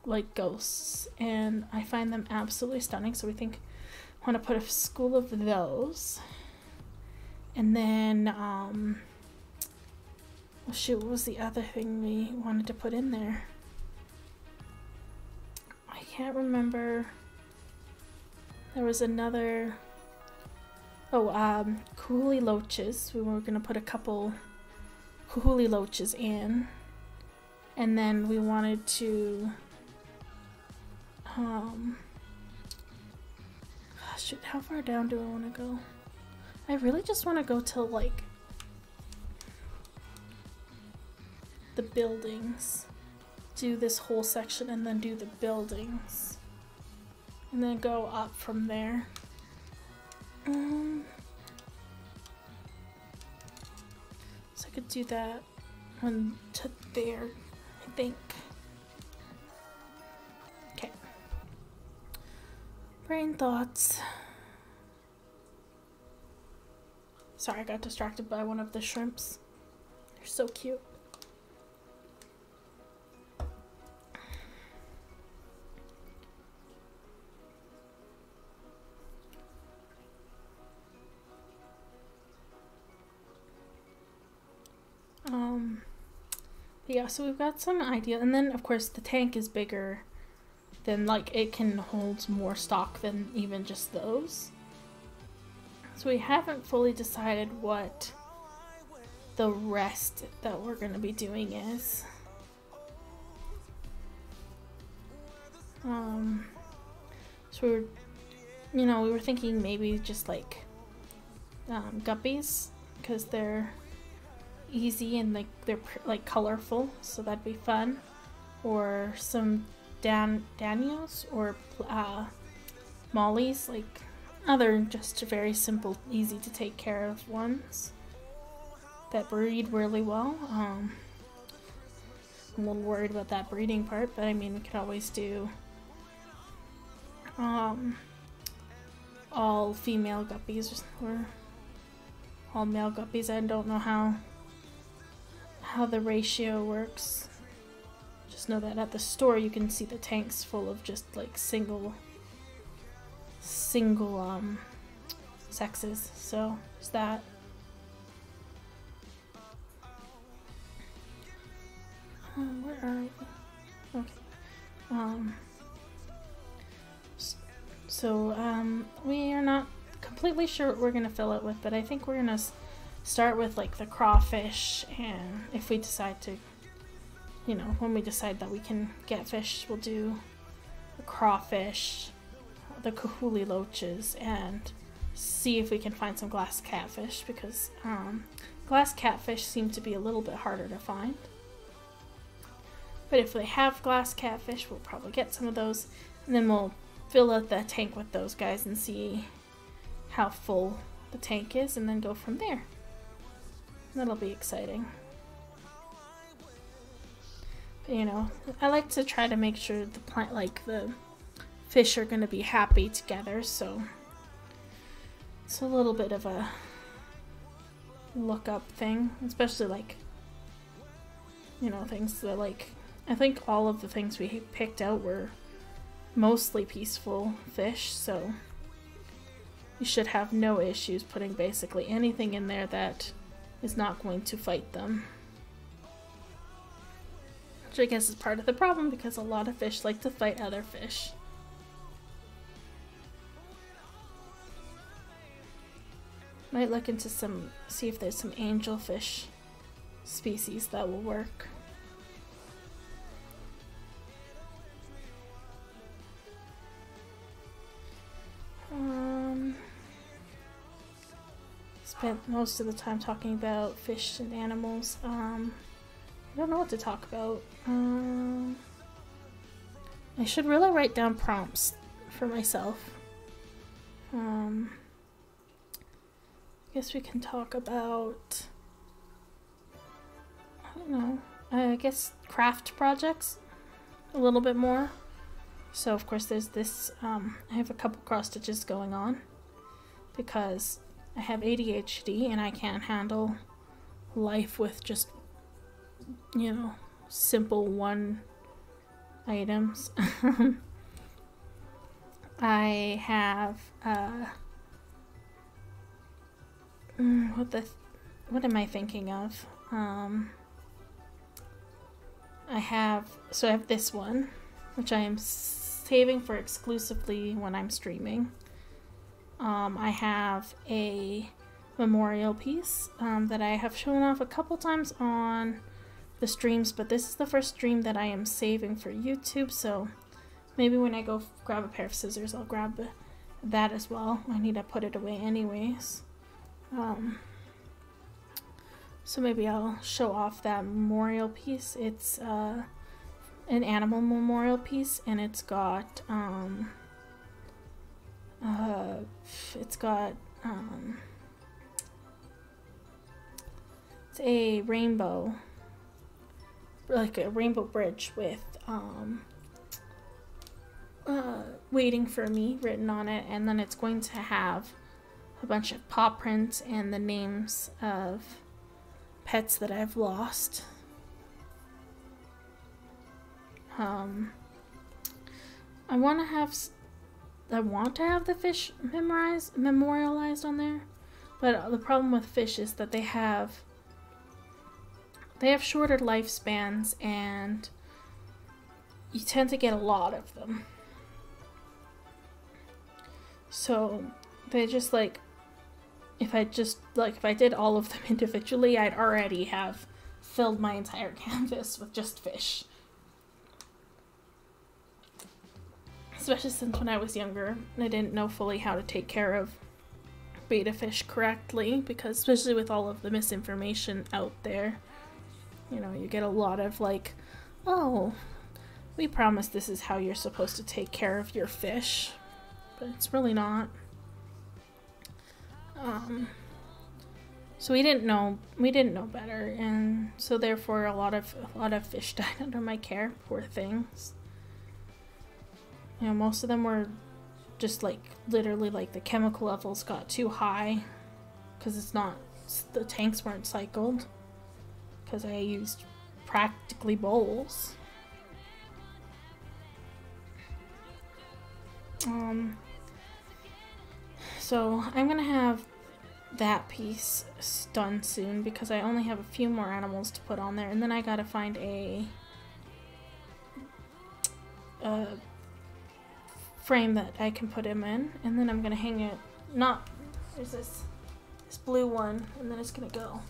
like ghosts, and I find them absolutely stunning. So we think I want to put a school of those. And then, oh shoot, what was the other thing we wanted to put in there? I can't remember. There was another, Kuhuli loaches. We were gonna put a couple Kuhuli loaches in. And then we wanted to, shoot, how far down do I want to go? I really just want to go till like the buildings. Do this whole section and then do the buildings. And then go up from there. So I could do that one to there, I think. Okay. Brain thoughts. Sorry, I got distracted by one of the shrimps. They're so cute. Yeah, so we've got some idea, and then of course the tank is bigger than, like, it can hold more stock than even just those. So we haven't fully decided what the rest that we're going to be doing is. So we were, we were thinking maybe just like guppies, because they're easy and like they're like colorful, so that'd be fun. Or some Danios or Mollies, like other just very simple, easy to take care of ones that breed really well. I'm a little worried about that breeding part, but I mean, we could always do all female guppies or all male guppies. I don't know how the ratio works. Just know that at the store you can see the tanks full of just like single sexes. So there's that. Where are we? Okay. We are not completely sure what we're gonna fill it with, but I think we're gonna start with like the crawfish, and if we decide to, when we decide that we can get fish, we'll do the crawfish, the Kuhuli loaches, and see if we can find some glass catfish, because glass catfish seem to be a little bit harder to find. But if they have glass catfish, we'll probably get some of those, and then we'll fill out the tank with those guys and see how full the tank is, and then go from there. That'll be exciting. But, I like to try to make sure the fish are going to be happy together, so it's a little bit of a look-up thing, especially things that I think all of the things we picked out were mostly peaceful fish, so you should have no issues putting basically anything in there that is not going to fight them. Which I guess is part of the problem, because a lot of fish like to fight other fish. Might look into see if there's some angelfish species that will work. Spent most of the time talking about fish and animals. I don't know what to talk about. I should really write down prompts for myself. I guess we can talk about, I don't know, I guess craft projects a little bit more. So of course there's this, I have a couple cross stitches going on, because I have ADHD and I can't handle life with just, you know, simple one items. I have what am I thinking of? I have this one, which I am saving for exclusively when I'm streaming. I have a memorial piece that I have shown off a couple times on the streams, but this is the first stream that I am saving for YouTube, so maybe when I go grab a pair of scissors, I'll grab that as well. I need to put it away anyways. So maybe I'll show off that memorial piece. It's an animal memorial piece, and it's got it's a rainbow, like a rainbow bridge with waiting for me written on it, and then it's going to have a bunch of paw prints and the names of pets that I've lost. I want to have the fish memorialized on there, but the problem with fish is that they have shorter lifespans, and you tend to get a lot of them. So they just like, if I did all of them individually, I'd already have filled my entire canvas with just fish. Especially since when I was younger, I didn't know fully how to take care of betta fish correctly, because especially with all of the misinformation out there, you know, you get a lot of like, oh, we promise this is how you're supposed to take care of your fish, but it's really not. So we didn't know better, and so therefore a lot of fish died under my care. Poor things. You know, most of them were just like literally like the chemical levels got too high because the tanks weren't cycled, because I used practically bowls. So I'm gonna have that piece done soon because I only have a few more animals to put on there, and then I gotta find a frame that I can put him in, and then I'm gonna hang it. There's this blue one, and then it's gonna go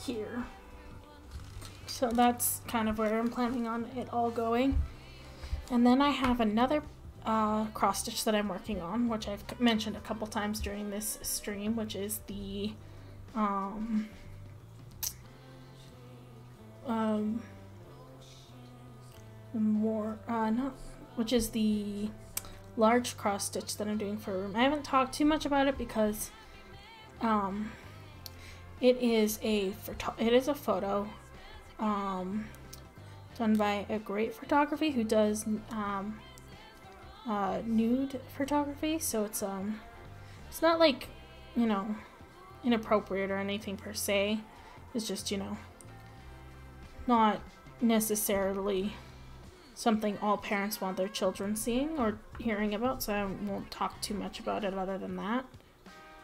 here. So that's kind of where I'm planning on it all going. And then I have another cross stitch that I'm working on, which I've mentioned a couple times during this stream, which is the which is the large cross stitch that I'm doing for a room. I haven't talked too much about it because it is a photo done by a great photography who does nude photography, so it's not like, you know, inappropriate or anything per se. It's just, you know, not necessarily something all parents want their children seeing or hearing about, so I won't talk too much about it other than that.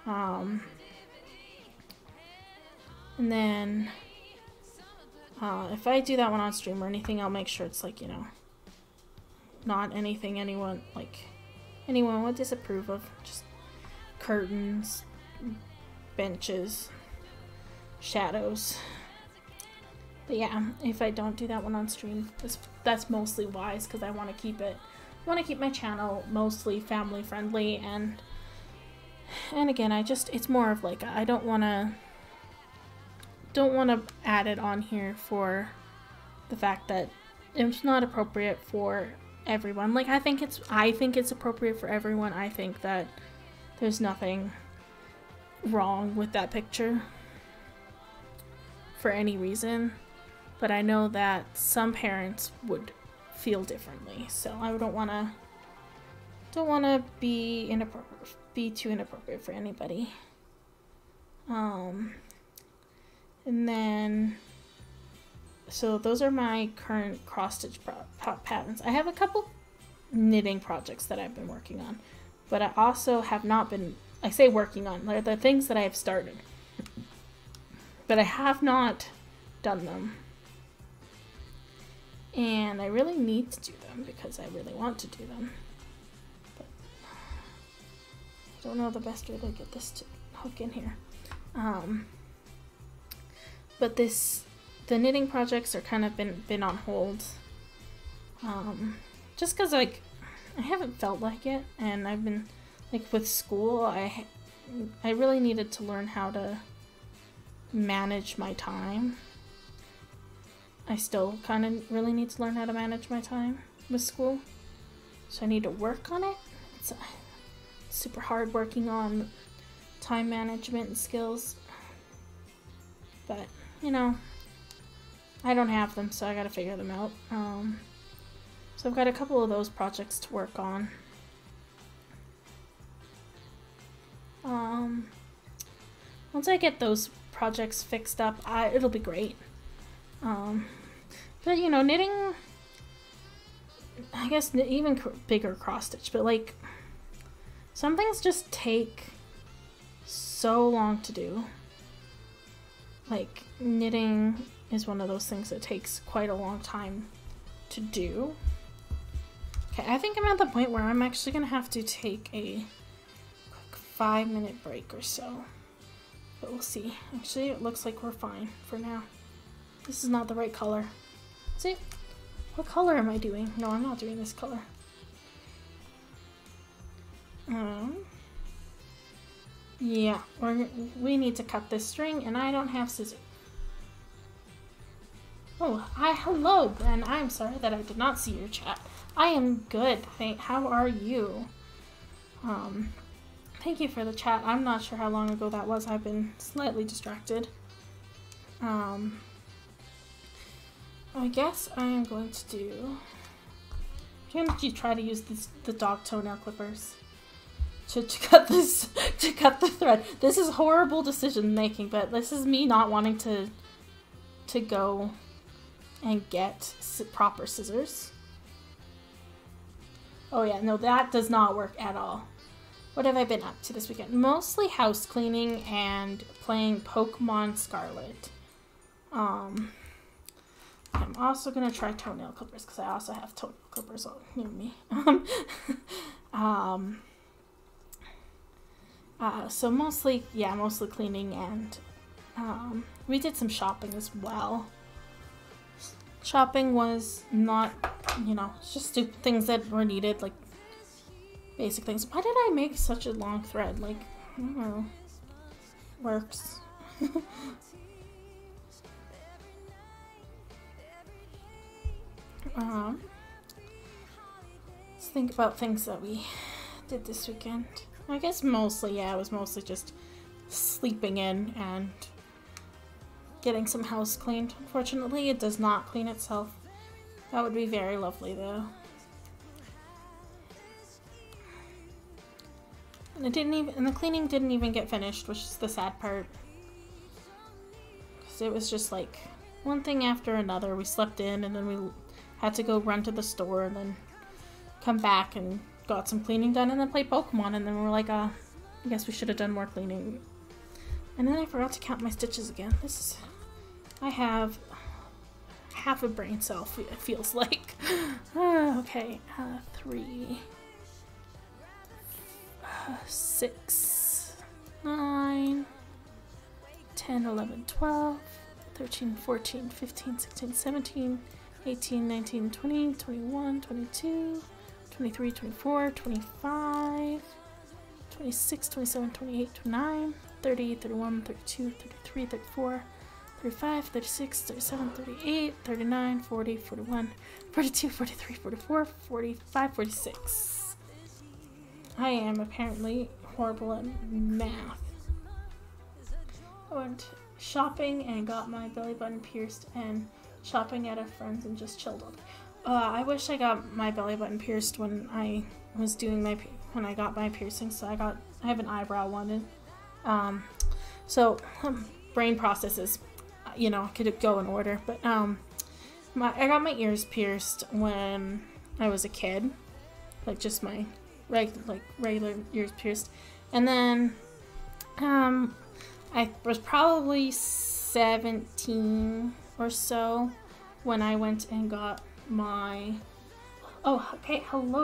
And then if I do that one on stream or anything, I'll make sure it's like, you know, not anything anyone would disapprove of. Just curtains, benches, shadows. But yeah, if I don't do that one on stream, that's mostly wise, because I want to keep my channel mostly family friendly, and again, it's more of like, I don't want to add it on here for the fact that it's not appropriate for everyone. Like, I think it's appropriate for everyone. I think that there's nothing wrong with that picture for any reason, but I know that some parents would feel differently, so I don't want don't want to be too inappropriate for anybody. And then, so those are my current cross-stitch patterns. I have a couple knitting projects that I've been working on, but I also have not been, I say working on, they're the things that I have started, but I have not done them. And I really need to do them because I really want to do them. But I don't know the best way to get this to hook in here. But the knitting projects are kind of been on hold. Just because, like, I haven't felt like it, and I've been, like, with school, I really needed to learn how to manage my time. I still kind of really need to learn how to manage my time with school, so I need to work on it. It's super hard working on time management skills, but, you know, I don't have them, so I gotta figure them out. So I've got a couple of those projects to work on. Once I get those projects fixed up, it'll be great. But, you know, knitting, I guess even bigger cross-stitch, but, like, some things just take so long to do. Like, knitting is one of those things that takes quite a long time to do. Okay, I think I'm at the point where I'm actually gonna have to take a quick 5-minute break or so. But we'll see. Actually, it looks like we're fine for now. This is not the right color. See? What color am I doing? No, I'm not doing this color. Yeah, we need to cut this string, and I don't have scissors. Oh, hello, Ben. I'm sorry that I did not see your chat. I am good. How are you? Thank you for the chat. I'm not sure how long ago that was. I've been slightly distracted. I guess I am going to do... I'm going to try to use the dog toenail clippers to cut this, to cut the thread. This is horrible decision making, but this is me not wanting to go and get proper scissors. Oh yeah, no, that does not work at all. What have I been up to this weekend? Mostly house cleaning and playing Pokemon Scarlet. I'm also gonna try toenail clippers because I also have toenail clippers near me. So mostly cleaning, and we did some shopping as well. Shopping was not, just stupid things that were needed, like basic things. Why did I make such a long thread? Like, I don't know. Works. Let's think about things that we did this weekend. I guess mostly, it was mostly just sleeping in and getting some house cleaned. Unfortunately, it does not clean itself. That would be very lovely, though. And the cleaning didn't even get finished, which is the sad part. Because it was just like one thing after another. We slept in, and then we had to go run to the store, and then come back and got some cleaning done, and then play Pokemon, and then we're like, I guess we should have done more cleaning. And then I forgot to count my stitches again. I have half a brain cell, it feels like. Okay, 3, 6, 9, 10, 11, 12, 13, 14, 15, 16, 17, 18, 19, 20, 21, 22, 23, 24, 25, 26, 27, 28, 29, 30, 31, 32, 33, 34, 35, 36, 37, 38, 39, 40, 41, 42, 43, 44, 45, 46. I am apparently horrible at math. I went shopping and got my belly button pierced, and shopping at a friend's and just chilled all day. I wish I got my belly button pierced when I was doing when I got my piercing. So I have an eyebrow one, and brain processes, you know, could go in order, but I got my ears pierced when I was a kid, like just my regular ears pierced, and then I was probably 17 or so when I went and got my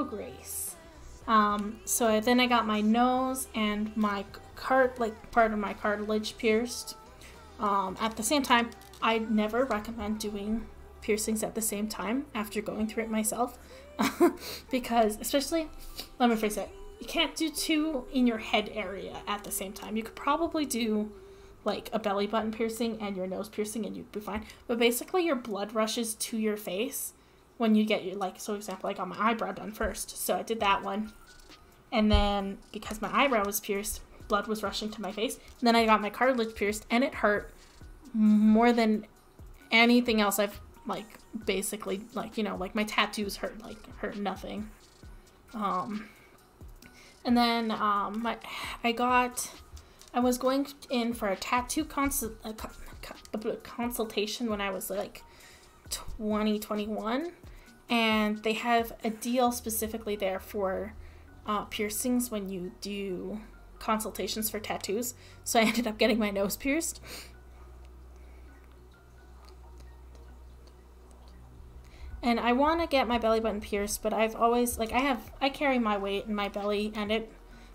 Grace. So then I got my nose and my part of my cartilage pierced. At the same time, I never recommend doing piercings at the same time after going through it myself, because especially, let me phrase it, you can't do two in your head area at the same time. You could probably do like a belly button piercing and your nose piercing and you'd be fine, but basically your blood rushes to your face when you get your, like, so example, I got my eyebrow done first, so I did that one, and then because my eyebrow was pierced, blood was rushing to my face, and then I got my cartilage pierced, and it hurt more than anything else I've, like, basically, like, you know, like my tattoos hurt nothing. And then I was going in for a tattoo consultation when I was like 21, and they have a deal specifically there for piercings when you do consultations for tattoos. So I ended up getting my nose pierced. And I want to get my belly button pierced, but I've always, like, I carry my weight in my belly, and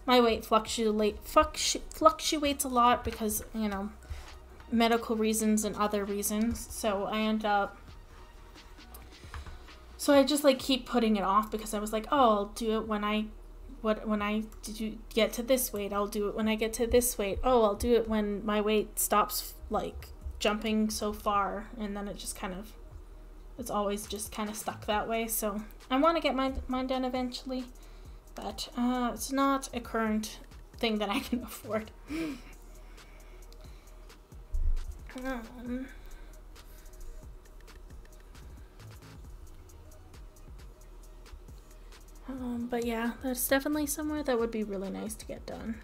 my weight fluctuates a lot because, you know, medical reasons and other reasons. So I just like keep putting it off because I was like, oh, I'll do it when I get to this weight. I'll do it when I get to this weight. Oh, I'll do it when my weight stops like jumping so far, and then it just kind of, it's always just kind of stuck that way. So I want to get mine done eventually, but it's not a current thing that I can afford. But yeah, that's definitely somewhere that would be really nice to get done.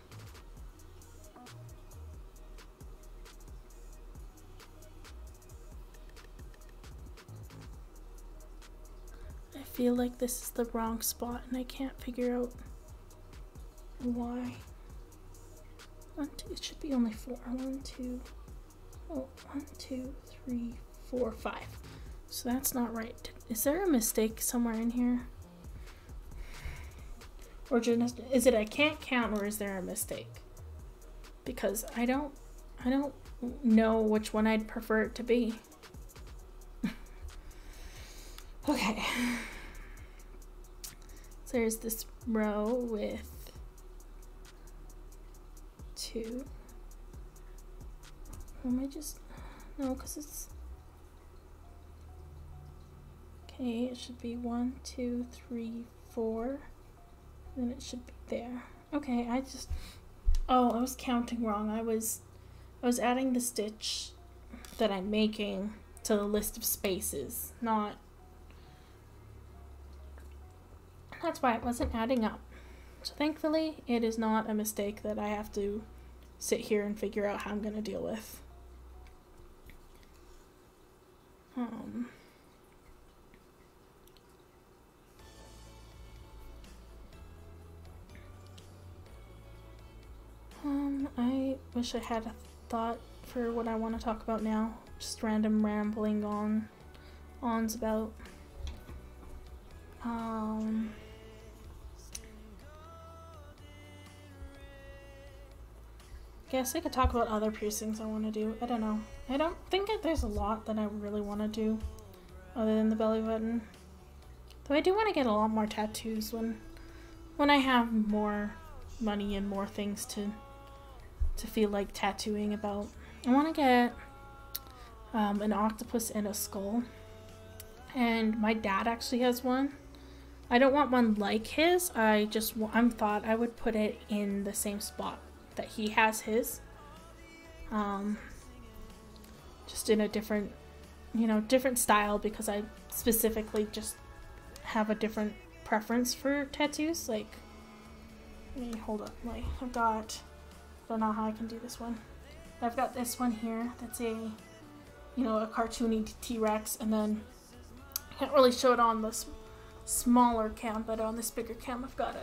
I feel like this is the wrong spot and I can't figure out why. It should be only 4. 1, 2, 3, 4, 5. So that's not right. Is there a mistake somewhere in here? Or just, is it I can't count, or is there a mistake? Because I don't know which one I'd prefer it to be. Okay. So there's this row with 2. Am I just, no, because it's, okay, it should be 1, 2, 3, 4. Then it should be there. Okay, I was counting wrong. I was adding the stitch that I'm making to the list of spaces, not, that's why it wasn't adding up. So thankfully it is not a mistake that I have to sit here and figure out how I'm gonna deal with. I wish I had a thought for what I want to talk about now. Just random rambling ons about. Guess I could talk about other piercings I want to do. I don't know. I don't think that there's a lot that I really want to do other than the belly button. Though I do want to get a lot more tattoos when I have more money and more things to feel like tattooing about. I want to get an octopus and a skull, and my dad actually has one. I don't want one like his. I thought I would put it in the same spot that he has his, just in a different style, because I specifically just have a different preference for tattoos. Like, let me hold up. Like, I've got, I don't know how I can do this one. I've got this one here that's a, you know, a cartoony T-Rex, and then I can't really show it on this smaller cam, but on this bigger cam I've got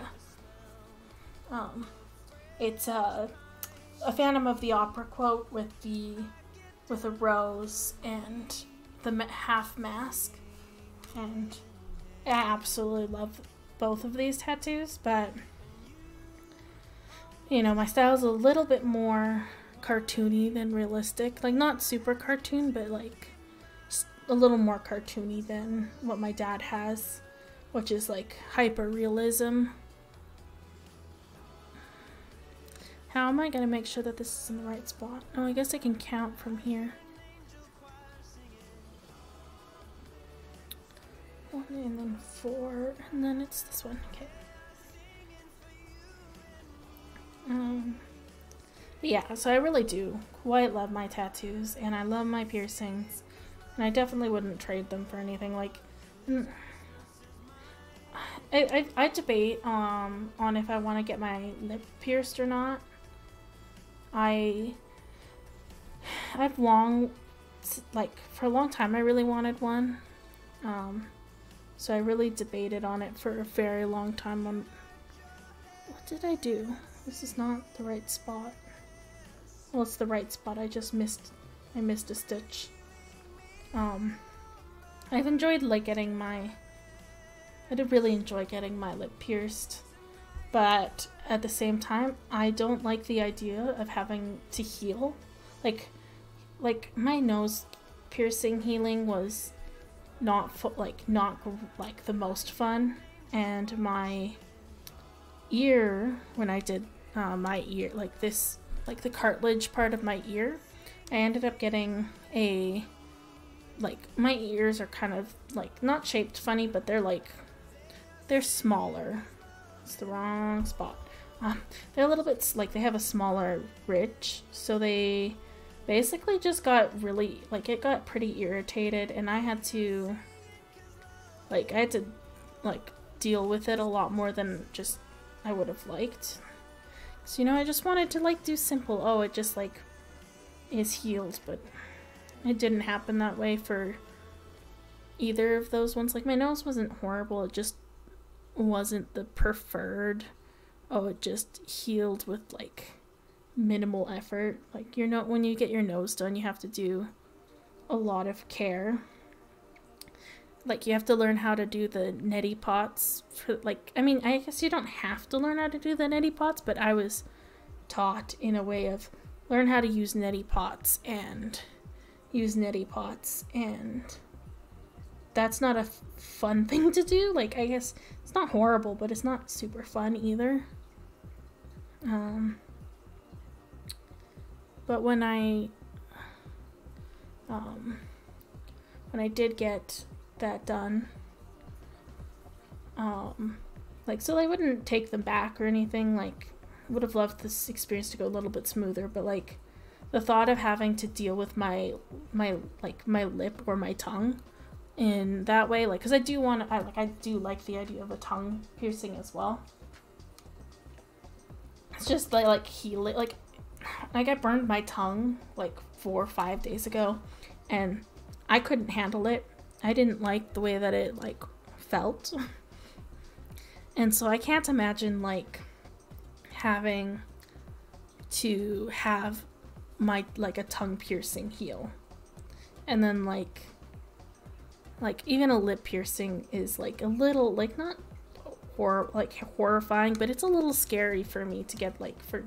a, it's a Phantom of the Opera quote with a rose and the half mask, and I absolutely love both of these tattoos, but you know, my style is a little bit more cartoony than realistic. Like, not super cartoon, but like just a little more cartoony than what my dad has, which is like hyper realism. How am I gonna make sure that this is in the right spot? Oh, I guess I can count from here. 1 and then 4, and then it's this one. Okay. Yeah, so I really do quite love my tattoos, and I love my piercings, and I definitely wouldn't trade them for anything. Like, I debate on if I want to get my lip pierced or not. I've long, like, for a long time I really wanted one, so I really debated on it for a very long time. On what did I do? This is not the right spot. Well, it's the right spot. I missed a stitch. I've enjoyed like I did really enjoy getting my lip pierced, but at the same time, I don't like the idea of having to heal. Like my nose piercing healing was not the most fun, and my ear, when I did my ear, like the cartilage part of my ear, I ended up getting a, like, my ears are kind of like not shaped funny, but they're smaller. It's the wrong spot. They're a little bit like, they have a smaller ridge, so they basically just got really, like, it got pretty irritated, and I had to deal with it a lot more than just I would have liked. So, you know, I just wanted to like do simple, oh, it just like is healed, but it didn't happen that way for either of those ones. Like, my nose wasn't horrible, it just wasn't the preferred, oh, it just healed with like minimal effort. Like, when you get your nose done, you have to do a lot of care. Like, you have to learn how to do the neti pots for, like, I mean, I guess you don't have to learn how to do the neti pots, but I was taught in a way of learn how to use neti pots, and that's not a fun thing to do. Like, I guess it's not horrible, but it's not super fun either. But when I did get that done, like, so I wouldn't take them back or anything. Like, would have loved this experience to go a little bit smoother, but like the thought of having to deal with my lip or my tongue in that way, like, because I do like the idea of a tongue piercing as well. It's just like healing. Like I burned my tongue like 4 or 5 days ago, and I couldn't handle it. I didn't like the way that it like felt. And so I can't imagine like having to have my like a tongue piercing heal. And then like even a lip piercing is like a little, like, not horrifying, but it's a little scary for me to get, like, for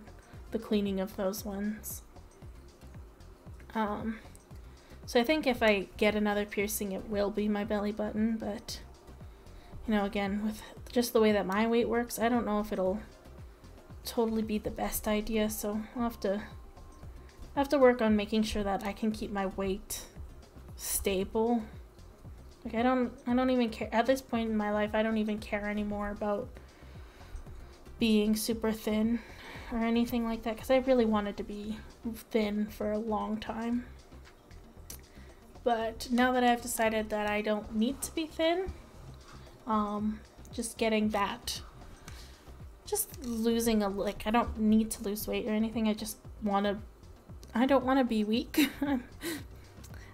the cleaning of those ones. So I think if I get another piercing, it will be my belly button, but, you know, again, with just the way that my weight works, I don't know if it'll totally be the best idea, so I'll have to work on making sure that I can keep my weight stable. Like, I don't even care, at this point in my life, I don't even care anymore about being super thin or anything like that, because I really wanted to be thin for a long time. But now that I've decided that I don't need to be thin, just getting that, just losing like, I don't need to lose weight or anything. I just I don't want to be weak.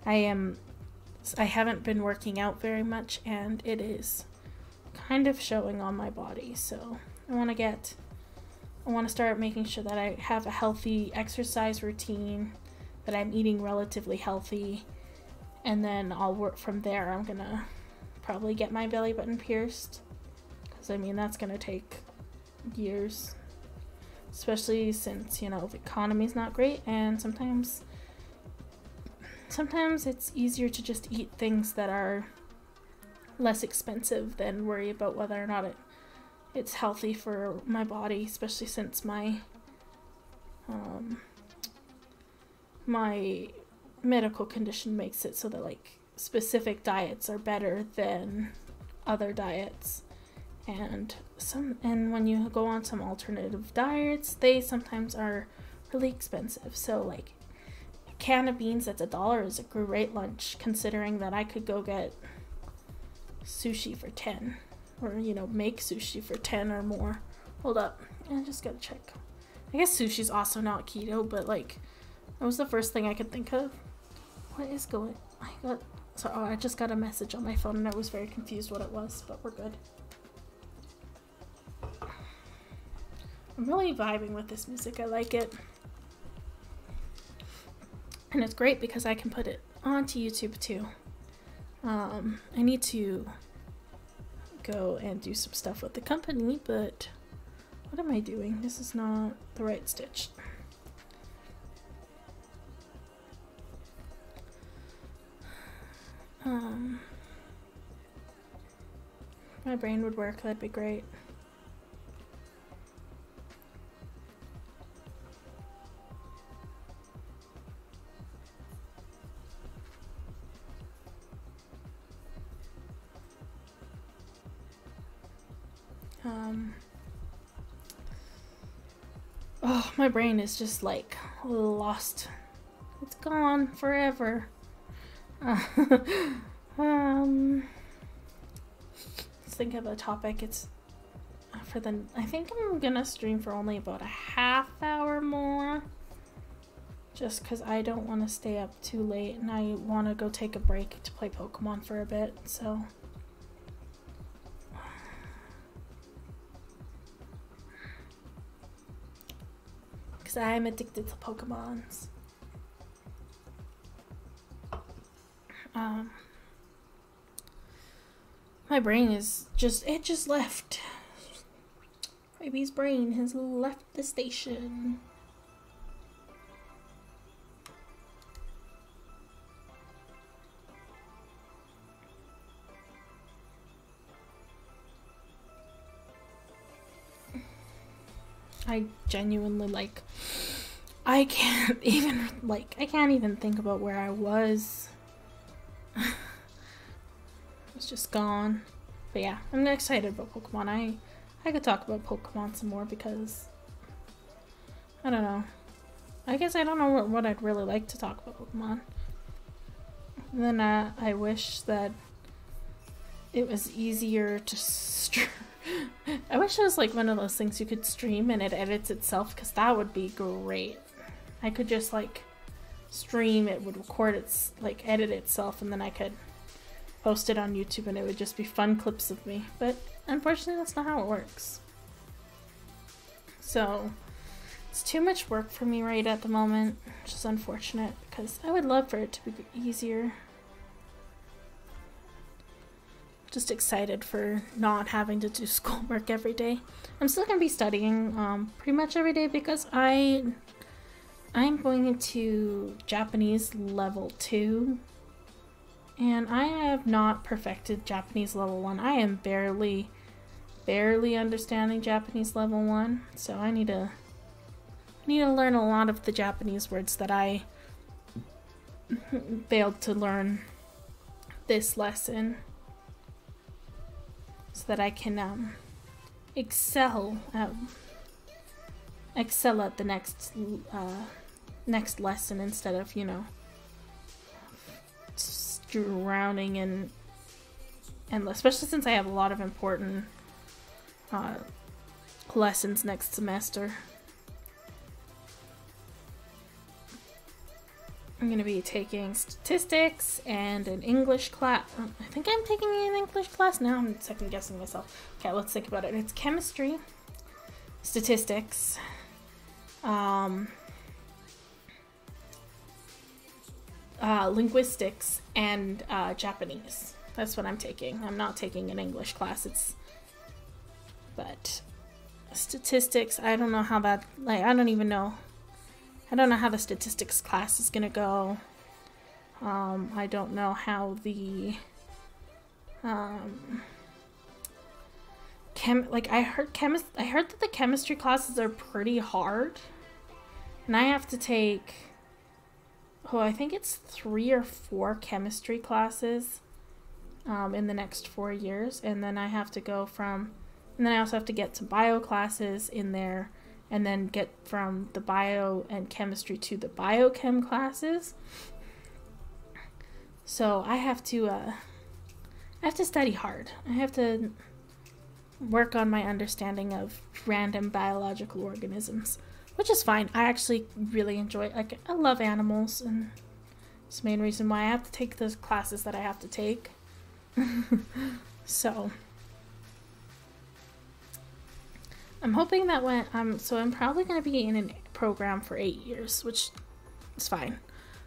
I haven't been working out very much, and it is kind of showing on my body. So I want to start making sure that I have a healthy exercise routine, that I'm eating relatively healthy, and then I'll work from there. I'm gonna probably get my belly button pierced, because I mean, that's gonna take years, especially since, you know, the economy's not great, and sometimes it's easier to just eat things that are less expensive than worry about whether or not it's healthy for my body, especially since my my medical condition makes it so that like specific diets are better than other diets, and when you go on some alternative diets, they sometimes are really expensive. So like a can of beans that's $1 is a great lunch, considering that I could go get sushi for 10, or, you know, make sushi for 10 or more. Hold up, I just gotta check. I guess sushi's also not keto, but like, that was the first thing I could think of. What is going on? I just got a message on my phone and I was very confused what it was, but we're good. I'm really vibing with this music. I like it. And it's great because I can put it onto YouTube too. I need to go and do some stuff with the company, but what am I doing? This is not the right stitch. My brain would work, that'd be great. Oh, my brain is just like lost. It's gone forever. Let's think of a topic. It's for the, I think I'm gonna stream for only about a half hour more, just because I don't want to stay up too late and I want to go take a break to play Pokemon for a bit, so because I'm addicted to Pokemons. My brain is it just left. Baby's brain has left the station. I genuinely I can't even think about where I was. It's just gone. But yeah, I'm excited about Pokemon. I could talk about Pokemon some more because I don't know. I guess I don't know what I'd really like to talk about Pokemon. And then I wish that it was easier to stream. I wish it was like one of those things you could stream and it edits itself, because that would be great. I could just like stream, it would record its edit itself, and then I could post it on YouTube and it would just be fun clips of me. But unfortunately that's not how it works. So it's too much work for me right at the moment, which is unfortunate because I would love for it to be easier. Just excited for not having to do schoolwork every day. I'm still gonna be studying pretty much every day because I'm going into Japanese level 2. And I have not perfected Japanese level 1. I am barely understanding Japanese level 1. So I need to learn a lot of the Japanese words that I failed to learn this lesson, so that I can excel at the next lesson, instead of, you know, drowning in, and especially since I have a lot of important lessons next semester. I'm going to be taking statistics and an English class. I think I'm taking an English class now. I'm second guessing myself. Okay, let's think about it. It's chemistry, statistics, linguistics, and Japanese. That's what I'm taking. I'm not taking an English class. But statistics, I don't know how that, like, I don't even know. I don't know how the statistics class is gonna go. I don't know how the I heard that the chemistry classes are pretty hard, and I have to take, I think it's 3 or 4 chemistry classes in the next 4 years, and then I have to go from, and then I also have to get some bio classes in there, and then get from the bio and chemistry to the biochem classes. So I have to study hard. I have to work on my understanding of random biological organisms, which is fine. I actually really enjoy, like, I love animals, and it's the main reason why I have to take those classes that I have to take. So I'm hoping that so I'm probably going to be in a program for 8 years, which is fine.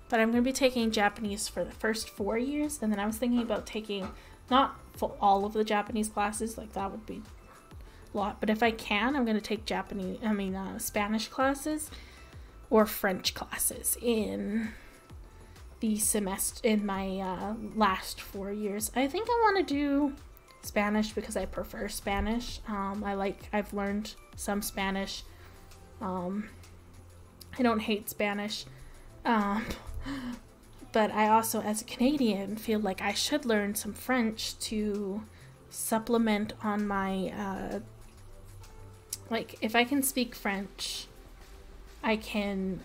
But I'm going to be taking Japanese for the first 4 years, and then I was thinking about taking, not for all of the Japanese classes, like that would be a lot, but if I can, I'm going to take Spanish classes or French classes in the semester, in my last 4 years. I think I want to do Spanish because I prefer Spanish. I've learned some Spanish. I don't hate Spanish. But I also, as a Canadian, feel like I should learn some French to supplement on my, if I can speak French, I can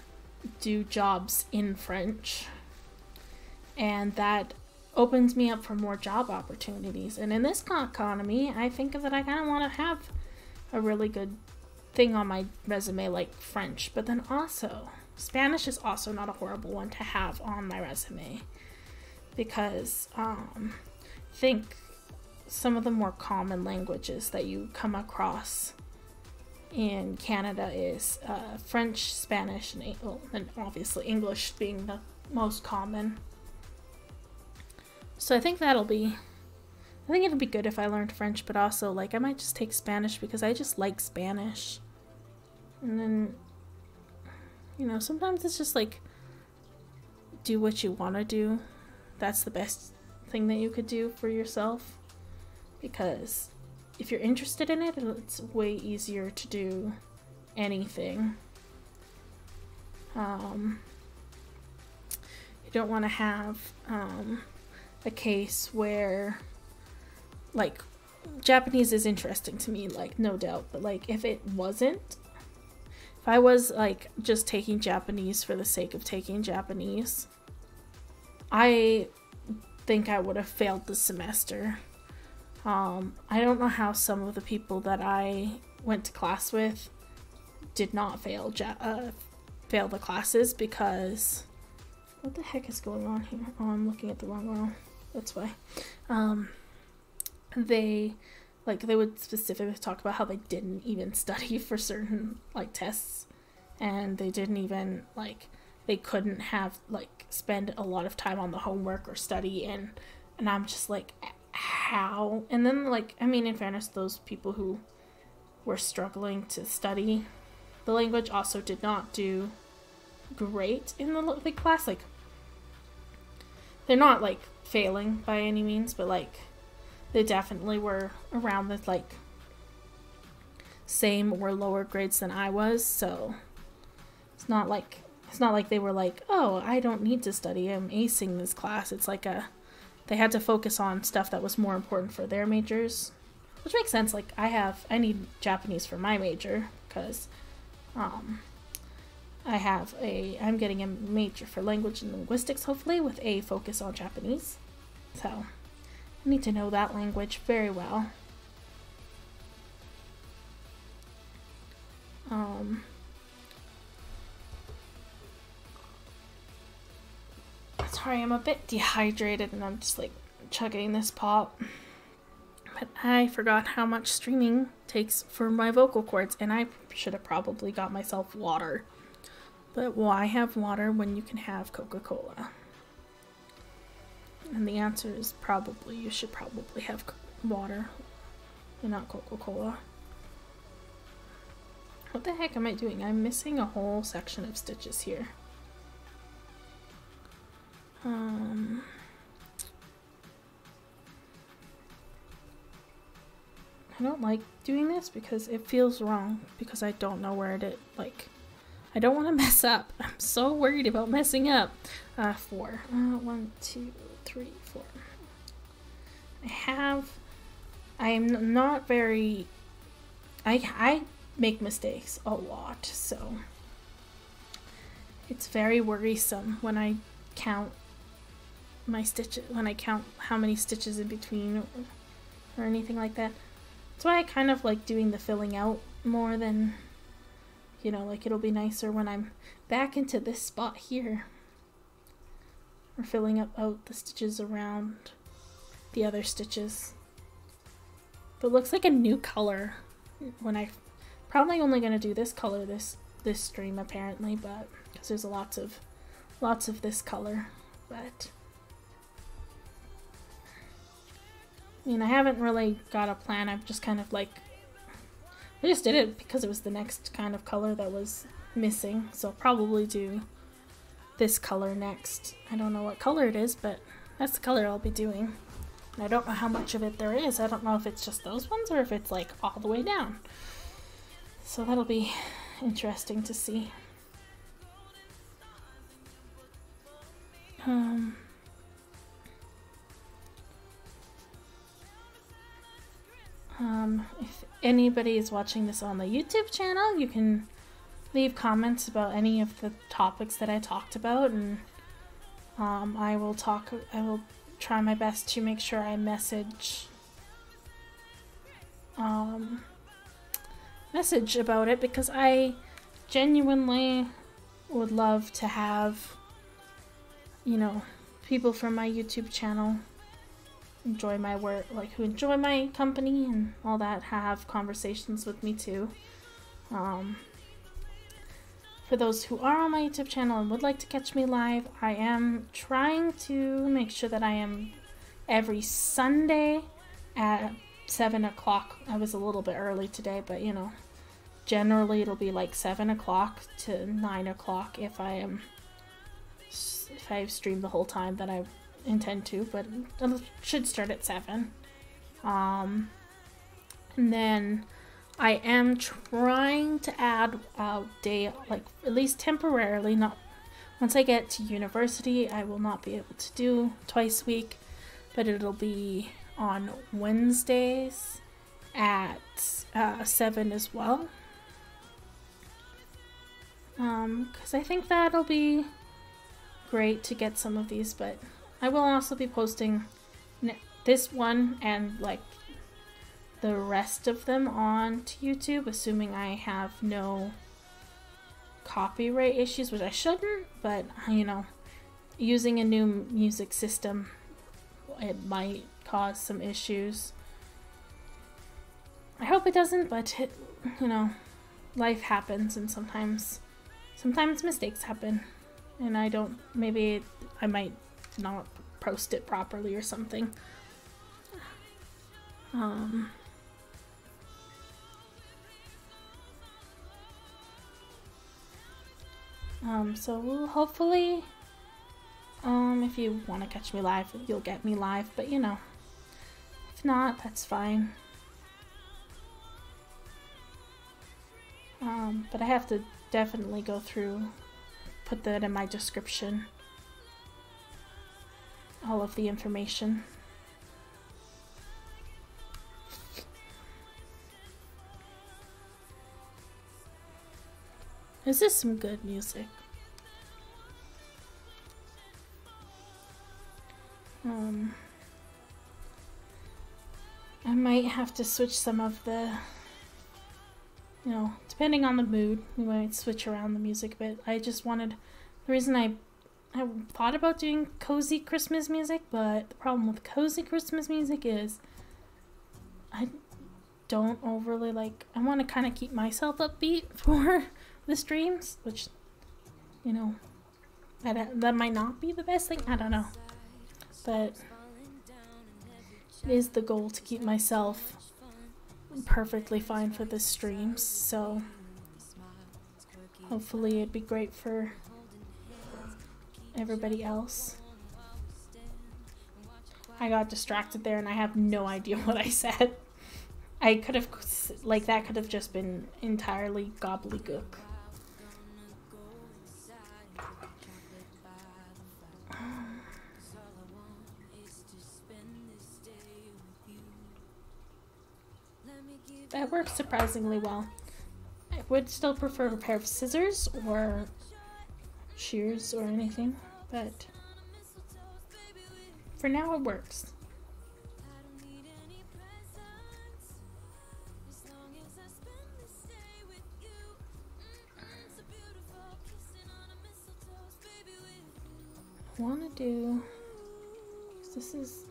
do jobs in French. And that opens me up for more job opportunities. And in this economy, I think that I kind of want to have a really good thing on my resume like French. But then also, Spanish is also not a horrible one to have on my resume, because I think some of the more common languages that you come across in Canada is French, Spanish, and obviously English being the most common. So I think it'll be good if I learned French, but also, like, I might just take Spanish because I just like Spanish. And then, sometimes it's just like, do what you want to do. That's the best thing that you could do for yourself, because if you're interested in it, it's way easier to do anything. You don't want to have a case where, like, Japanese is interesting to me, like, no doubt, but, like, if I was, like, just taking Japanese for the sake of taking Japanese, I think I would have failed the semester. I don't know how some of the people that I went to class with did not fail the classes, because what the heck is going on here? Oh, I'm looking at the wrong row. That's why. They would specifically talk about how they didn't even study for certain, like, tests, and they didn't even, like, they couldn't have, like, spend a lot of time on the homework or study, and I'm just like, how? And then, like, I mean, in fairness, those people who were struggling to study the language also did not do great in the class. Like, they're not, like, failing by any means, but, like, they definitely were around the, like, same or lower grades than I was, so it's not like they were like, oh, I don't need to study, I'm acing this class. It's like they had to focus on stuff that was more important for their majors, which makes sense. Like, I need Japanese for my major, because I'm getting a major for language and linguistics, hopefully, with a focus on Japanese. So I need to know that language very well. Sorry, I'm a bit dehydrated and I'm just like chugging this pop. But I forgot how much streaming takes for my vocal cords, and I should have probably got myself water. But why have water when you can have Coca-Cola? And the answer is probably, you should probably have water and not Coca-Cola. What the heck am I doing? I'm missing a whole section of stitches here. I don't like doing this because it feels wrong, because I don't know where it, like, I don't want to mess up. I'm so worried about messing up. 4. 1, 2, 3, 4. I'm not very, I make mistakes a lot, so it's very worrisome when I count my stitches, when I count how many stitches in between or anything like that. That's why I kind of like doing the filling out more than, you know, like it'll be nicer when I'm back into this spot here. Or filling out the stitches around the other stitches. But it looks like a new color when I probably only going to do this color this stream apparently, but because there's lots of this color. But I mean, I haven't really got a plan. I've just kind of like, I just did it because it was the next kind of color that was missing. So I'll probably do this color next. I don't know what color it is, but that's the color I'll be doing. And I don't know how much of it there is. I don't know if it's just those ones or if it's like all the way down. So that'll be interesting to see. If anybody is watching this on the YouTube channel, you can leave comments about any of the topics that I talked about, and I will try my best to make sure I message about it, because I genuinely would love to have, you know, people from my YouTube channel enjoy my work, like who enjoy my company and all that, have conversations with me too. For those who are on my YouTube channel and would like to catch me live, I am trying to make sure that I am every Sunday at 7 o'clock. I was a little bit early today, but you know, generally it'll be like 7 o'clock to 9 o'clock if I stream the whole time that I intend to, but it should start at 7. And then I am trying to add a day, like at least temporarily, not once I get to university, I will not be able to do twice a week, but it'll be on Wednesdays at 7 as well. Because I think that'll be great to get some of these, but I will also be posting this one and like the rest of them on to YouTube, assuming I have no copyright issues, which I shouldn't, but you know, using a new music system, it might cause some issues. I hope it doesn't, but it, you know, life happens, and sometimes mistakes happen, and maybe I might not post it properly or something. So hopefully, if you want to catch me live, you'll get me live, but you know, if not, that's fine. But I have to definitely go through, put that in my description, all of the information. Is this some good music? I might have to switch some of the you know, depending on the mood, we might switch around the music a bit. I just wanted, the reason I thought about doing cozy Christmas music, but the problem with cozy Christmas music is I don't overly like, I want to kind of keep myself upbeat for the streams, which, you know, that might not be the best thing, I don't know, but it is the goal to keep myself perfectly fine for the streams, so hopefully it'd be great for everybody else. I got distracted there and I have no idea what I said. I could have, like, that could have just been entirely gobbledygook. That works surprisingly well. I would still prefer a pair of scissors or shears or anything, but for now it works. I want to do, this is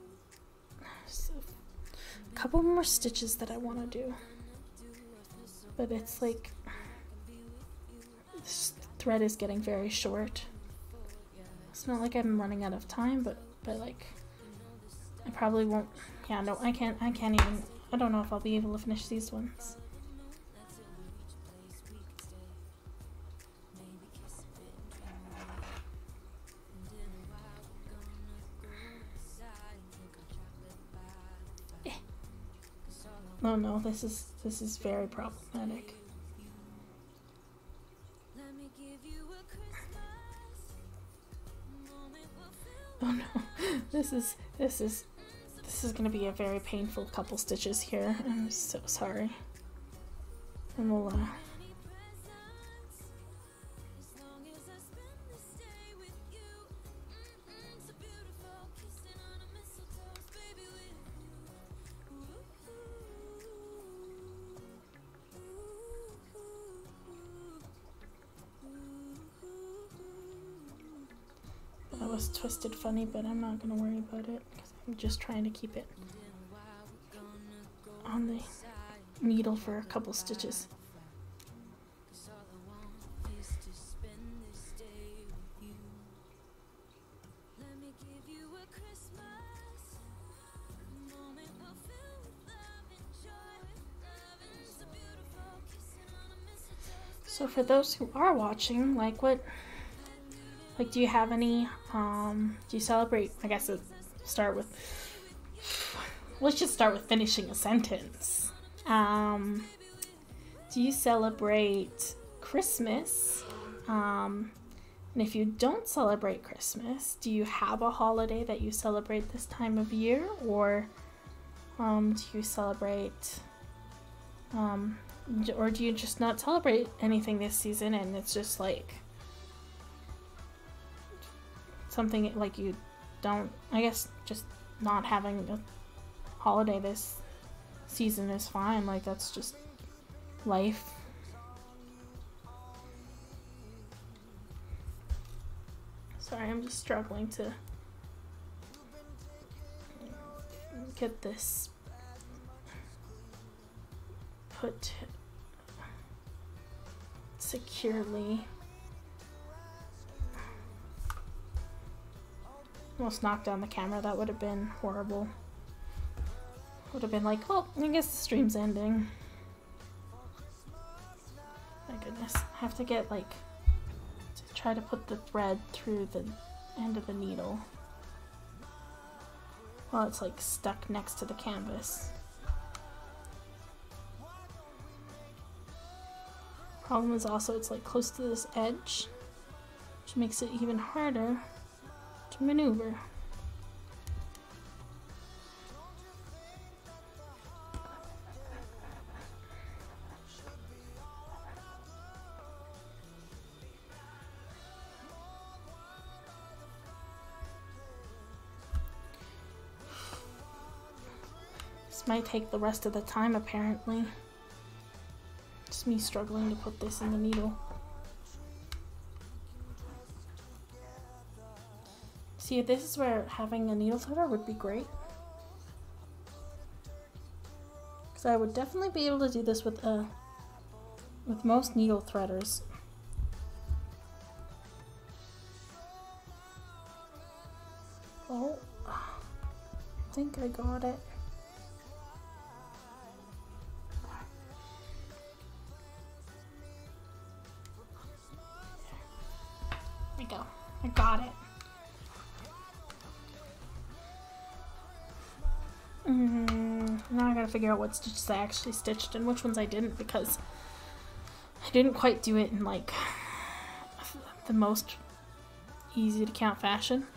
a couple more stitches that I want to do, but it's like this thread is getting very short. It's not like I'm running out of time, but like I probably won't. Yeah, no, I can't even. I don't know if I'll be able to finish these ones. Oh no, this is very problematic. Oh no, this is gonna be a very painful couple stitches here. I'm so sorry. And we'll that was twisted funny, but I'm not gonna worry about it because I'm just trying to keep it on the needle for a couple stitches. So for those who are watching, like do you have any, do you celebrate, I guess let's just start with finishing a sentence. Do you celebrate Christmas? And if you don't celebrate Christmas, do you have a holiday that you celebrate this time of year? Or do you celebrate, or do you just not celebrate anything this season and it's just like something like you don't, I guess just not having a holiday this season is fine, like that's just life. Sorry, I'm just struggling to get this put securely. Almost knocked down the camera. That would have been horrible. Would have been like, well, I guess the stream's ending. My goodness. I have to get like, to try to put the thread through the end of the needle while it's like stuck next to the canvas. Problem is also it's like close to this edge, which makes it even harder to maneuver. This might take the rest of the time apparently. Just Just me struggling to put this in the needle. See, this is where having a needle threader would be great. Because I would definitely be able to do this with most needle threaders. Oh, I think I got it. There we go. I got it. Now I gotta figure out what stitches I actually stitched and which ones I didn't, because I didn't quite do it in like the most easy to count fashion.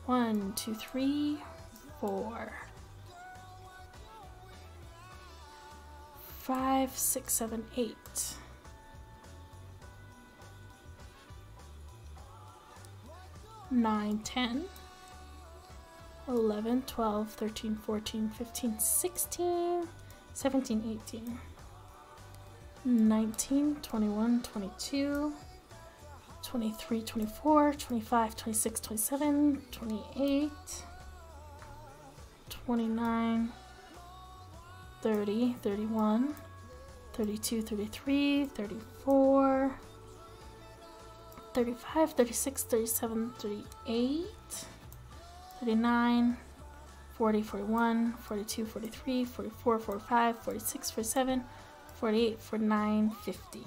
1, 2, 3, 4, 5, 6, 7, 8. 9, 10, 11, 12, 13, 14, 15, 16, 17, 18, 19, 21, 22, 23, 24, 25, 26, 27, 28, 29, 30, 31, 32, 33, 34, 35, 36, 37, 38, 39, 40, 41, 42, 43, 44, 45, 46, 47, 48, 49, 50.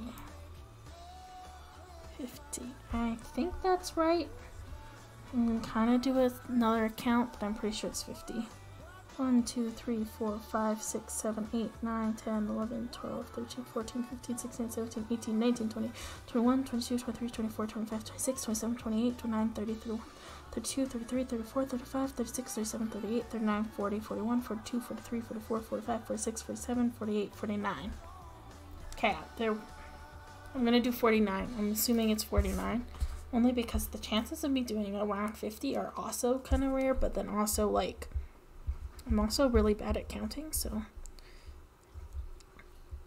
50. I think that's right. I'm going to kind of do another count, but I'm pretty sure it's 50. 1, 2, 3, 4, 5, 6, 7, 8, 9, 10, 11, 12, 13, 14, 15, 16, 17, 18, 19, 20, 21, 22, 23, 24, 25, 26, 27, 28, 29, 30, 31, 32, 33, 34, 35, 36, 37, 38, 39, 40, 41, 42, 43, 44, 45, 46, 47, 48, 49. Okay, there. I'm gonna do 49. I'm assuming it's 49. Only because the chances of me doing around 50 are also kind of rare, but then also like I'm also really bad at counting, so.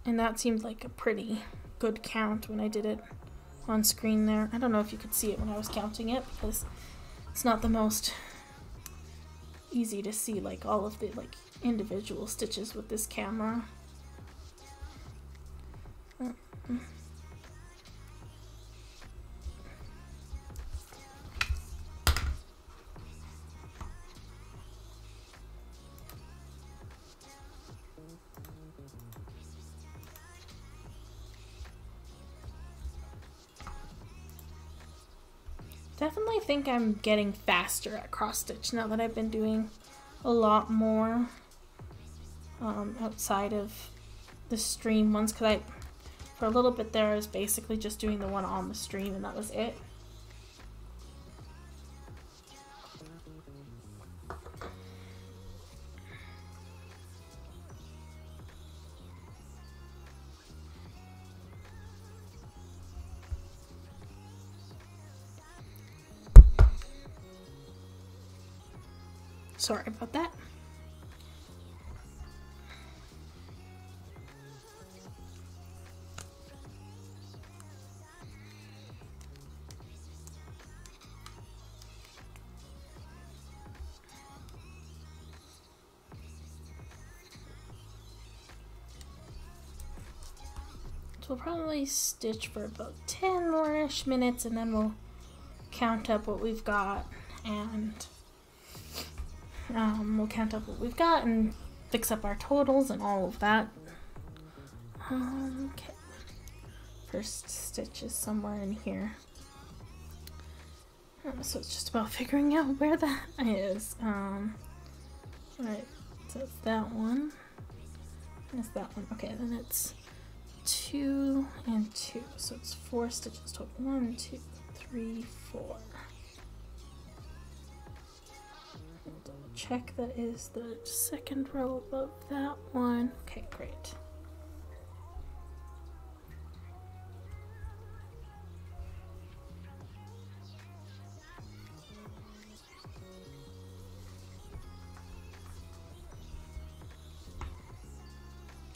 And that seemed like a pretty good count when I did it on screen there. I don't know if you could see it when I was counting it, because it's not the most easy to see like all of the like individual stitches with this camera. Definitely think I'm getting faster at cross stitch now that I've been doing a lot more outside of the stream ones, because for a little bit there I was basically just doing the one on the stream and that was it. Sorry about that. So we'll probably stitch for about 10 more-ish minutes and then we'll count up what we've got and and fix up our totals and all of that. Okay. First stitch is somewhere in here. So it's just about figuring out where that is. Right, so it's that one. There's that one. Okay, then it's 2 and 2. So it's 4 stitches total. 1, 2, 3, 4. Check that is the second row above that one. Okay, great.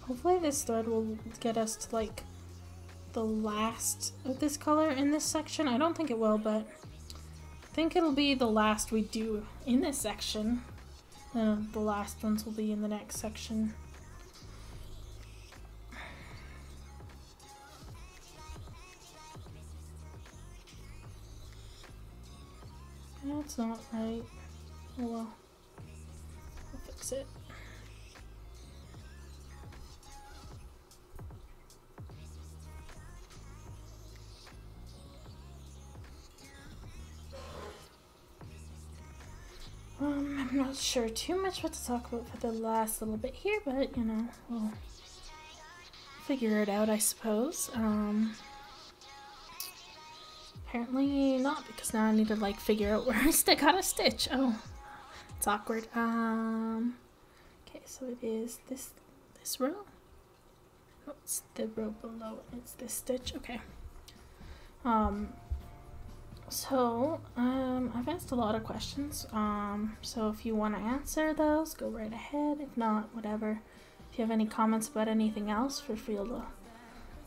Hopefully this thread will get us to like the last of this color in this section. I don't think it will, but I think it'll be the last we do in this section. Then the last ones will be in the next section. That's not right. Oh well. I'll fix it. I'm not sure too much what to talk about for the last little bit here, but you know, we'll figure it out, I suppose. Apparently not, because now I need to like figure out where I got a stitch. Oh, it's awkward. Okay, so it is this row. Oh, it's the row below. It's this stitch. Okay. So, I've asked a lot of questions, so if you want to answer those, go right ahead. If not, whatever. If you have any comments about anything else, feel free to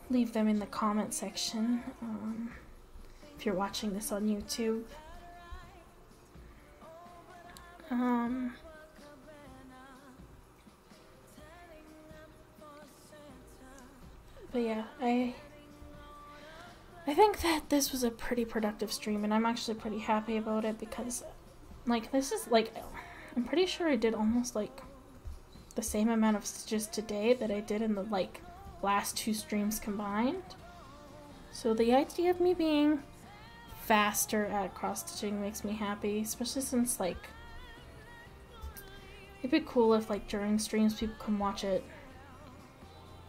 leave them in the comment section, if you're watching this on YouTube. But yeah, I think that this was a pretty productive stream, and I'm actually pretty happy about it because, like, this is, like, I'm pretty sure I did almost, like, the same amount of stitches today that I did in the, like, last 2 streams combined. So the idea of me being faster at cross-stitching makes me happy, especially since, like, it'd be cool if, like, during streams people can watch it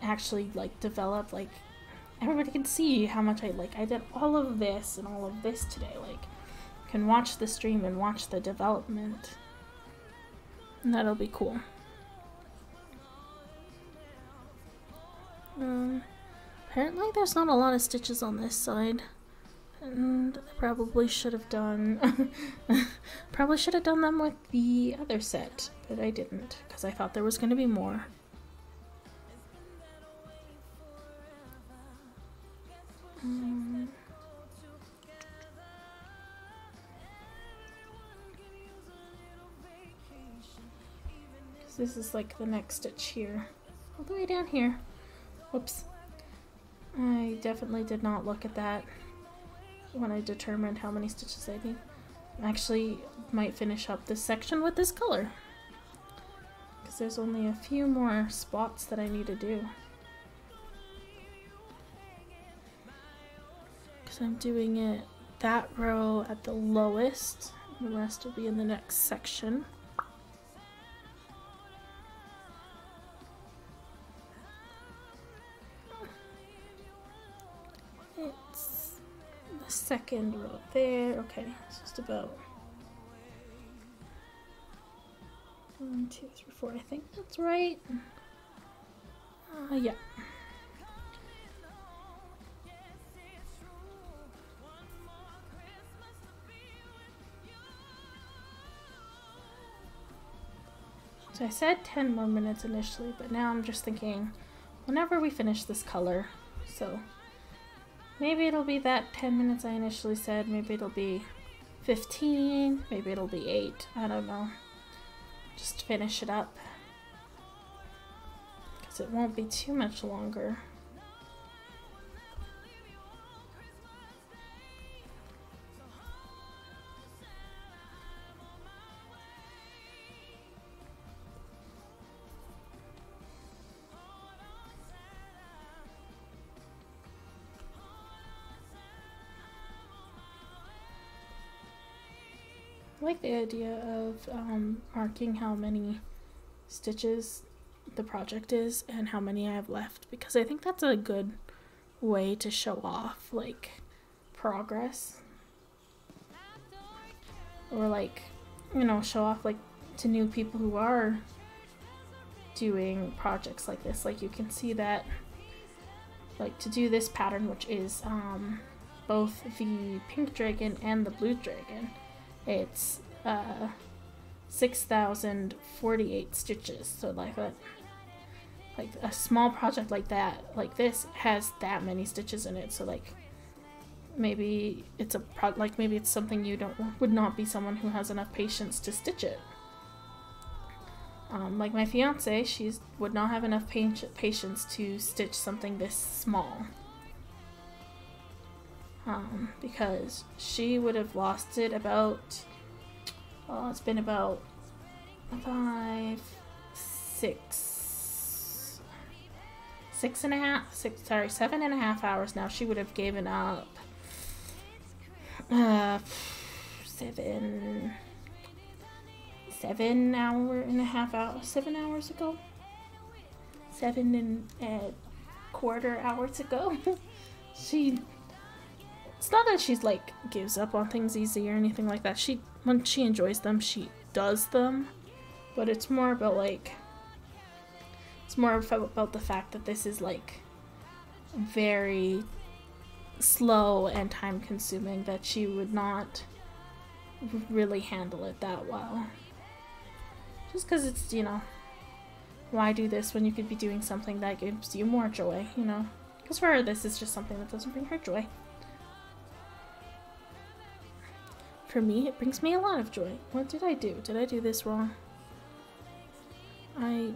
actually, like, develop, like, everybody can see how much I did all of this and all of this today. Like, you can watch the stream and watch the development. And that'll be cool. Apparently there's not a lot of stitches on this side. And I probably should have done them with the other set, but I didn't, because I thought there was going to be more. This is like the next stitch here, all the way down here. Whoops. I definitely did not look at that when I determined how many stitches I need. I actually might finish up this section with this color, because there's only a few more spots that I need to do. Because I'm doing it that row at the lowest, the rest will be in the next section. It's the second row there. Okay, it's just about 1, 2, 3, 4. I think that's right. Yeah. So I said 10 more minutes initially, but now I'm just thinking whenever we finish this color, so maybe it'll be that 10 minutes I initially said, maybe it'll be 15, maybe it'll be 8, I don't know. Just finish it up, because it won't be too much longer. I like the idea of marking how many stitches the project is and how many I have left, because I think that's a good way to show off, like, progress, or, like, you know, show off, like, to new people who are doing projects like this. Like, you can see that, like, to do this pattern, which is both the pink dragon and the blue dragon, it's 6,048 stitches, so like that like a small project like that, like this, has that many stitches in it. So like maybe it's maybe it's something you would not be someone who has enough patience to stitch it. Like my fiance, would not have enough patience to stitch something this small. Because she would have lost it about, well, it's been about 7.5 hours now. She would have given up 7 hours ago. 7.25 hours ago. It's not that she's like gives up on things easy or anything like that. When she enjoys them, she does them. But it's more about the fact that this is like very slow and time consuming, that she would not really handle it that well. Just because it's, why do this when you could be doing something that gives you more joy, Because for her, this is just something that doesn't bring her joy. For me, it brings me a lot of joy. What did I do? Did I do this wrong? I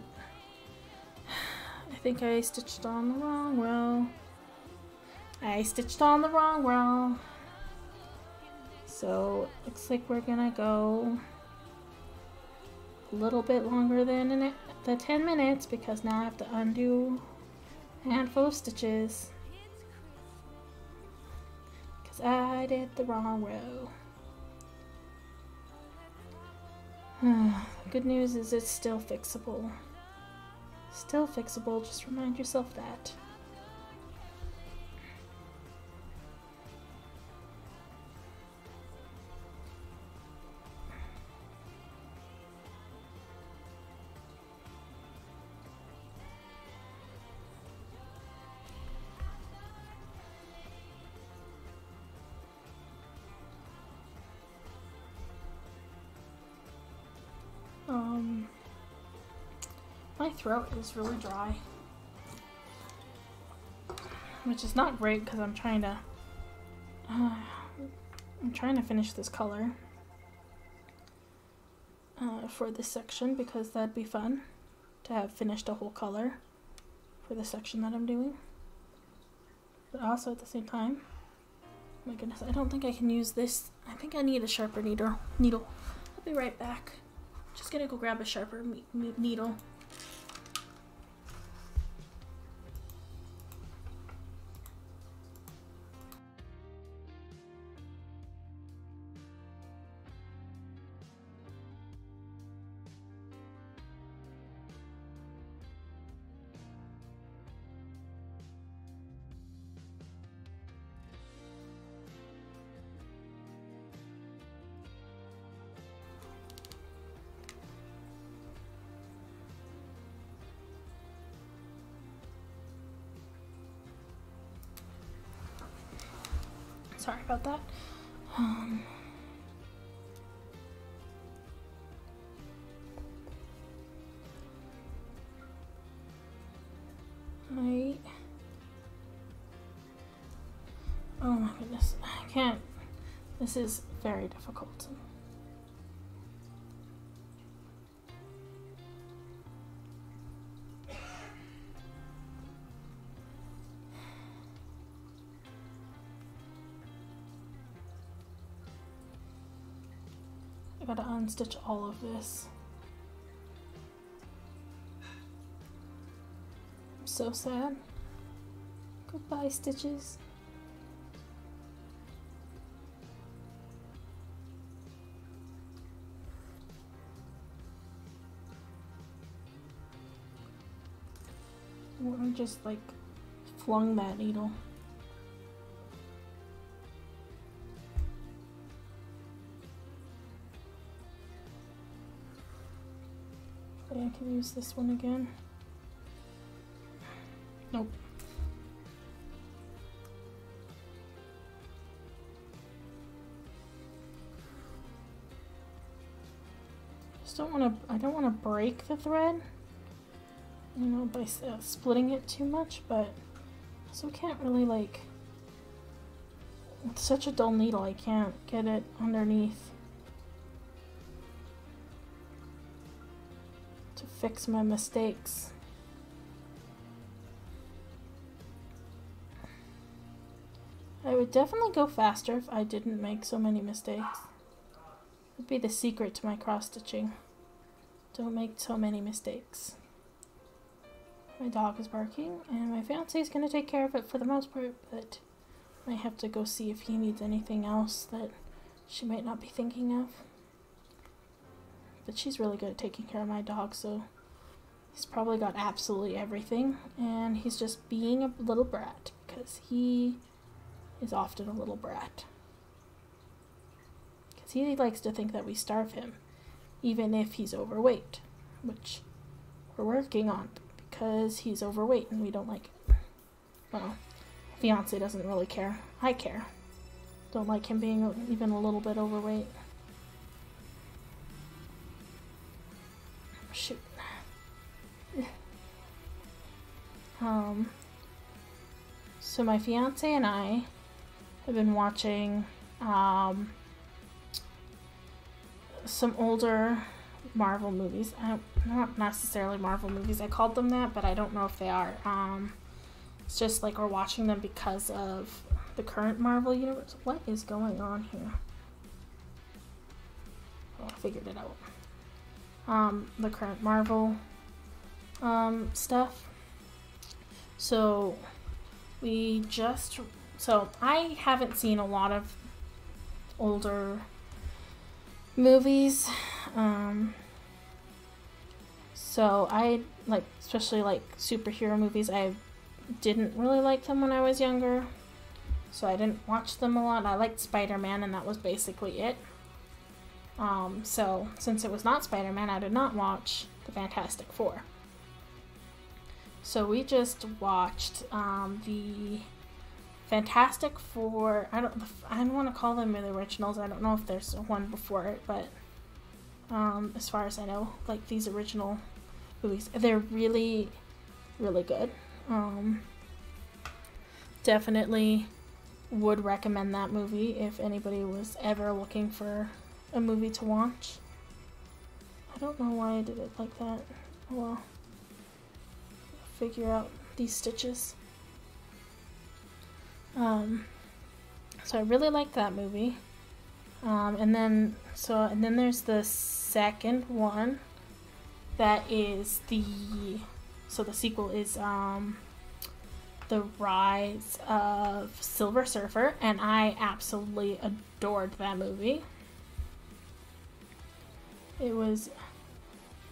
think I stitched on the wrong row. So, looks like we're gonna go a little bit longer than the 10 minutes, because now I have to undo a handful of stitches. Because I did the wrong row. Good news is it's still fixable. Still fixable, just remind yourself that. My throat is really dry, which is not great because I'm trying to finish this color for this section, because that'd be fun to have finished a whole color for the section that I'm doing. But also at the same time, oh my goodness, I don't think I can use this. I think I need a sharper needle. I'll be right back. Just gonna go grab a sharper needle. Sorry about that. Oh my goodness, I can't. This is very difficult. I gotta unstitch all of this. I'm so sad. Goodbye, stitches. I just like flung that needle. I can use this one again. Nope. I don't want to break the thread. you know, by splitting it too much, but so can't really, like, it's such a dull needle, I can't get it underneath to fix my mistakes. I would definitely go faster if I didn't make so many mistakes. It would be the secret to my cross stitching. Don't make so many mistakes. My dog is barking, and my fiance is going to take care of it for the most part, but I have to go see if he needs anything else that she might not be thinking of. But she's really good at taking care of my dog, so he's probably got absolutely everything, and he's just being a little brat, because he is often a little brat. Because he likes to think that we starve him, even if he's overweight, which we're working on, because he's overweight and we don't like it. Well, fiance doesn't really care. I care. Don't like him being even a little bit overweight. Shoot. So my fiance and I have been watching some older Marvel movies. Not necessarily Marvel movies. I called them that, but I don't know if they are. It's just like we're watching them because of the current Marvel universe. What is going on here? Oh, I figured it out. The current Marvel stuff. So I haven't seen a lot of older movies. So I like, especially like superhero movies, I didn't really like them when I was younger. So I didn't watch them a lot. I liked Spider-Man, and that was basically it. So since it was not Spider-Man, I did not watch the Fantastic Four. So we just watched the Fantastic Four. I don't want to call them the originals. I don't know if there's one before it, but as far as I know, like these original movies, they're really, really good. Definitely would recommend that movie if anybody was ever looking for a movie to watch. I don't know why I did it like that. Well, figure out these stitches. So I really like that movie. And then there's the second one that is the sequel is The Rise of Silver Surfer, and I absolutely adored that movie. It was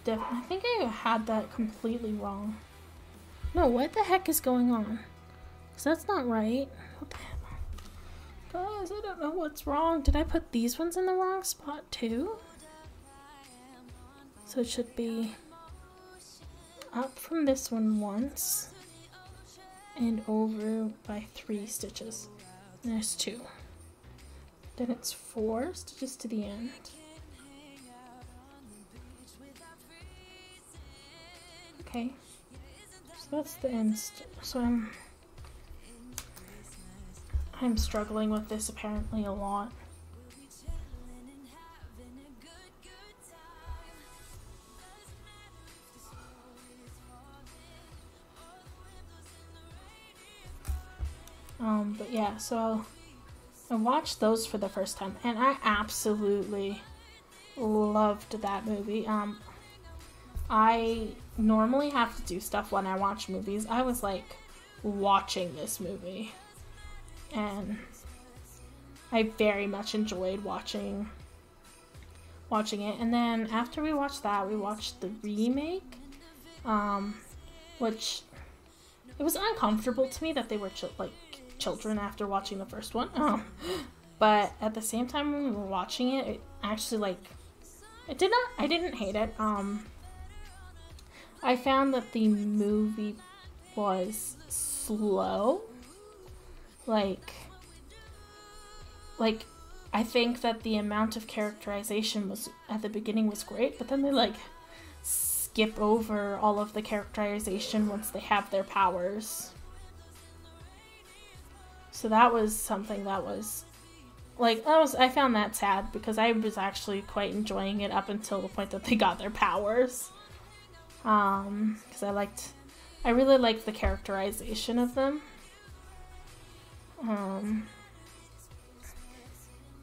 I think I had that completely wrong. No, what the heck is going on? Because that's not right. What the heck? Guys, I don't know what's wrong. Did I put these ones in the wrong spot too? So it should be up from this one once and over by 3 stitches. There's 2. Then it's 4 stitches to the end. Okay, so that's the end. So I'm struggling with this apparently a lot. But yeah, so I watched those for the first time, and I absolutely loved that movie. I normally have to do stuff when I watch movies. I was like watching this movie, and I very much enjoyed watching it. And then after we watched that, we watched the remake, which it was uncomfortable to me that they were children after watching the first one. But at the same time when we were watching it, it actually I didn't hate it. I found that the movie was slow. Like I think that the amount of characterization was at the beginning was great, but then they skip over all of the characterization once they have their powers. So that was something that was, like, I found that sad, because I was actually quite enjoying it up until the point that they got their powers. Because I really liked the characterization of them.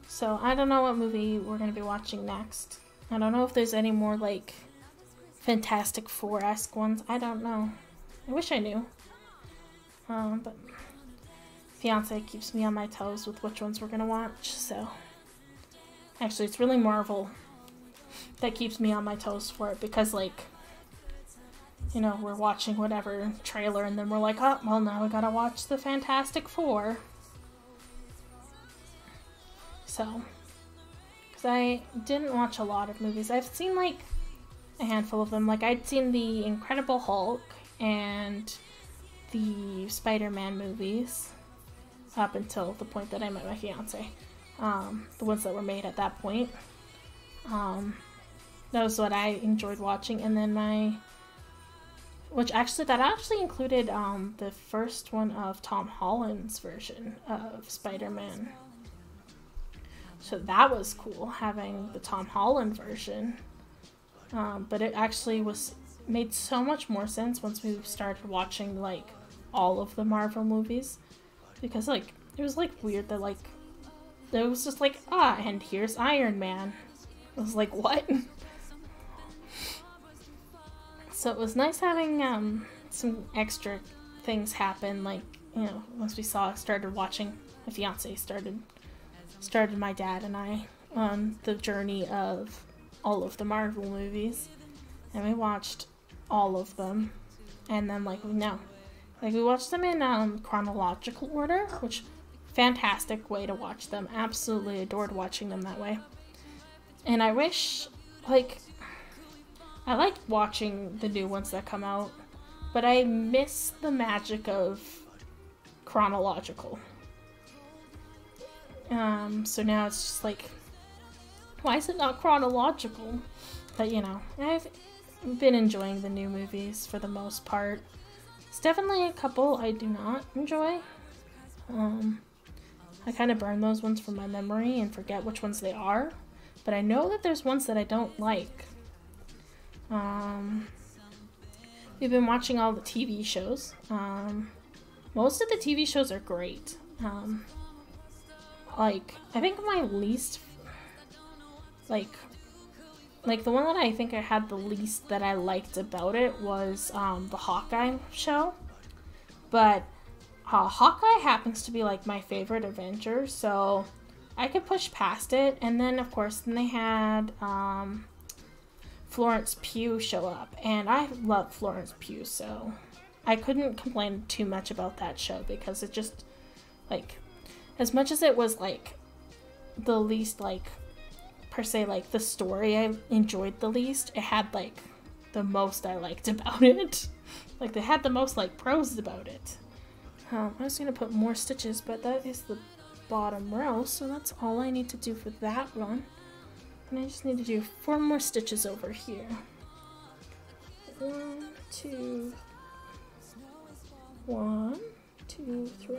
So I don't know what movie we're going to be watching next. I don't know if there's any more, like, Fantastic Four-esque ones. I don't know. I wish I knew. But fiance keeps me on my toes with which ones we're going to watch, so. Actually, it's really Marvel that keeps me on my toes for it, because, like, you know, we're watching whatever trailer, and then we're like, oh, well, now we gotta watch the Fantastic Four. So, because I didn't watch a lot of movies. I've seen, like, a handful of them. Like, I'd seen the Incredible Hulk and the Spider-Man movies up until the point that I met my fiance. The ones that were made at that point. That was what I enjoyed watching. And then that actually included the first one of Tom Holland's version of Spider-Man. So that was cool, having the Tom Holland version. But it actually made so much more sense once we started watching, like, all of the Marvel movies. Because, like, it was, like, weird that, like, it was just like, and here's Iron Man. I was like, what? So it was nice having some extra things happen, like, you know, once we started watching, my fiance started my dad and I on the journey of all of the Marvel movies, and we watched all of them, and then, like, we watched them in chronological order, which, fantastic way to watch them. Absolutely adored watching them that way. And I wish, like, I like watching the new ones that come out, but I miss the magic of chronological. So now it's just like, why is it not chronological? But, you know, I've been enjoying the new movies for the most part. It's definitely a couple I do not enjoy. I kind of burn those ones from my memory and forget which ones they are. But I know that there's ones that I don't like. We've been watching all the TV shows. Most of the TV shows are great. Like, I think my least, like the one that I think I had the least that I liked about it was the Hawkeye show. But Hawkeye happens to be, like, my favorite Avenger, so I could push past it. And then, of course, they had Florence Pugh show up, and I love Florence Pugh, so I couldn't complain too much about that show, because it just, like, as much as it was, like, the least, like, per se, like, the story I enjoyed the least, it had, like, the most I liked about it. Like, they had the most, like, pros about it. I was gonna put more stitches, but that is the bottom row, so that's all I need to do for that one. And I just need to do 4 more stitches over here. 1, 2, 1, 2, 3.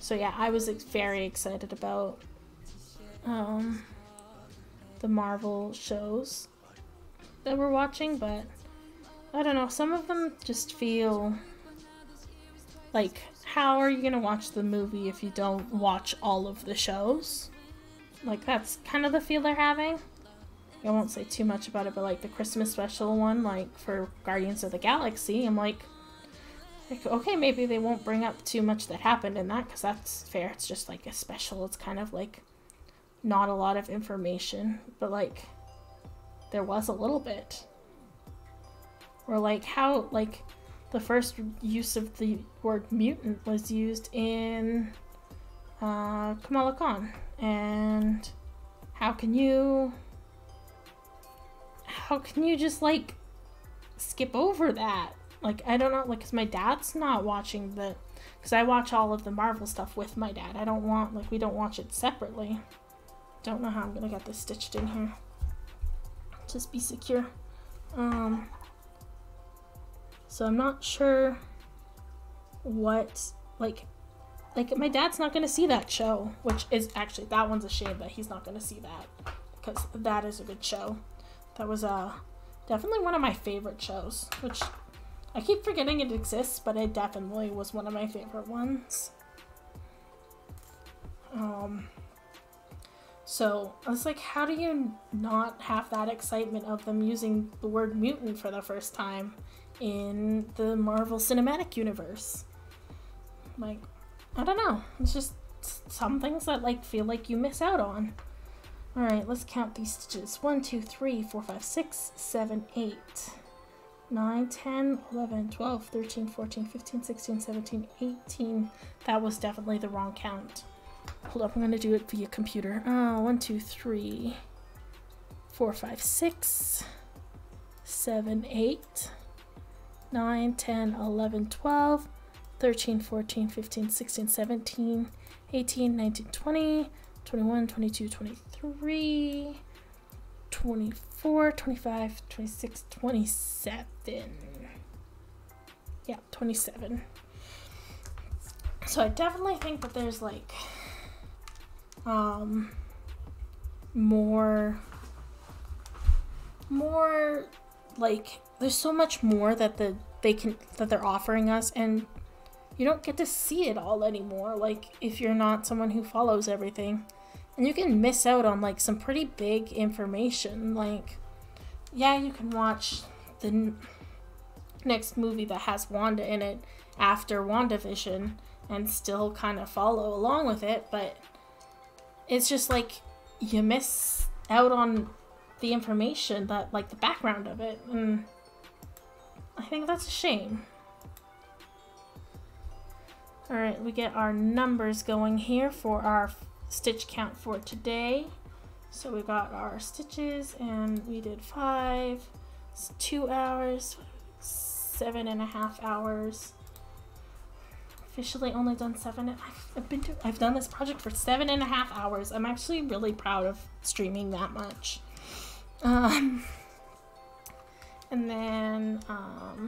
So yeah, I was very excited about the Marvel shows that we're watching, but I don't know, some of them just feel like, how are you gonna watch the movie if you don't watch all of the shows? Like, that's kind of the feel they're having. I won't say too much about it, but, like, the Christmas special one, like, for Guardians of the Galaxy, I'm like, okay, maybe they won't bring up too much that happened in that, because that's fair. It's just, like, a special. It's kind of, like, not a lot of information, but, like, there was a little bit. Or, like, how, like, the first use of the word mutant was used in Kamala Khan. And how can you just, like, skip over that? Like, I don't know, like, because my dad's not watching because I watch all of the Marvel stuff with my dad. I don't want, like, we don't watch it separately. Don't know how I'm gonna get this stitched in here. Just be secure. So I'm not sure what, like my dad's not gonna see that show, which is actually, that one's a shame that he's not gonna see that, because that is a good show. That was definitely one of my favorite shows, which I keep forgetting it exists, but it definitely was one of my favorite ones. So I was like, how do you not have that excitement of them using the word mutant for the first time in the Marvel Cinematic Universe? Like, I don't know. It's just some things that like feel like you miss out on. Alright, let's count these stitches. 1, 2, 3, 4, 5, 6, 7, 8, 9, 10, 11, 12, 13, 14, 15, 16, 17, 18. That was definitely the wrong count. Hold up, I'm gonna do it via computer. 1, 2, 3, 4, 5, 6, 7, 8, 9, 10, 11, 12, 13, 14, 15, 16, 17, 18, 19, 20, 21, 22, 23, 24, 25, 26, 27. Yeah, 27. So I definitely think that there's like more like there's so much more that they're offering us, and you don't get to see it all anymore, like if you're not someone who follows everything, and you can miss out on like some pretty big information. Like, yeah, you can watch the next movie that has Wanda in it after WandaVision and still kind of follow along with it, but it's just like you miss out on the information that, like, the background of it, and I think that's a shame. Alright, we get our numbers going here for our stitch count for today. So we got our stitches, and we did 5, 2 hours, 7.5 hours. Officially only done 7. I've done this project for 7.5 hours. I'm actually really proud of streaming that much. And then I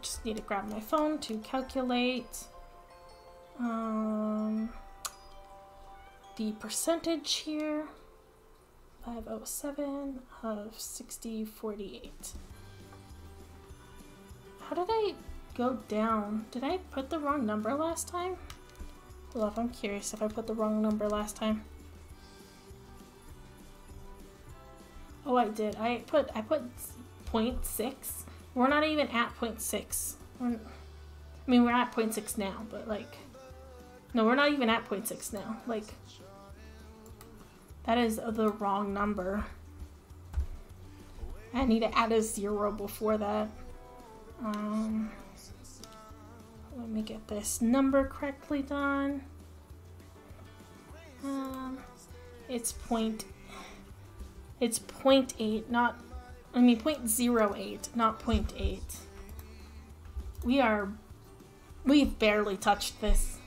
just need to grab my phone to calculate the percentage here. 507 of 6048. How did I go down? Did I put the wrong number last time? Well, I'm curious if I put the wrong number last time. Oh, I did. I put 0.6. We're not even at 0.6. I mean, we're at 0.6 now, but like, no, we're not even at 0.6 now. Like, that is the wrong number. I need to add a 0 before that. Let me get this number correctly done. It's 0.8, not, I mean 0.08, not 0.8. We've barely touched this.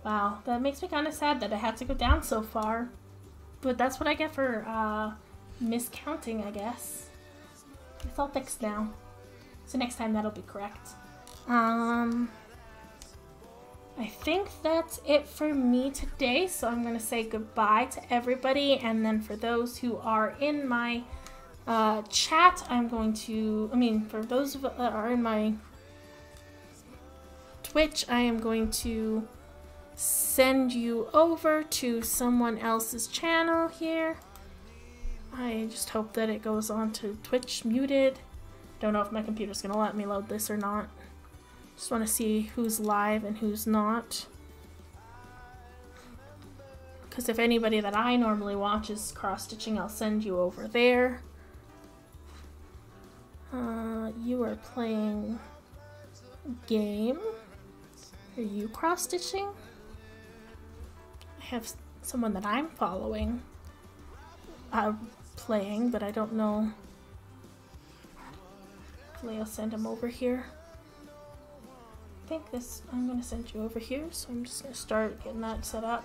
Wow, that makes me kind of sad that I had to go down so far. But that's what I get for miscounting, I guess. It's all fixed now. So next time that'll be correct. I think that's it for me today. So I'm going to say goodbye to everybody. And then for those who are in my chat, I'm going to, for those that are in my Twitch, I am going to send you over to someone else's channel here. I just hope that it goes on to Twitch muted. Don't know if my computer's gonna let me load this or not. Just want to see who's live and who's not. Because if anybody that I normally watch is cross-stitching, I'll send you over there. You are playing a game. Are you cross-stitching? I have someone that I'm following playing, but I don't know. Hopefully I'll send him over here. I think I'm going to send you over here, so I'm just going to start getting that set up.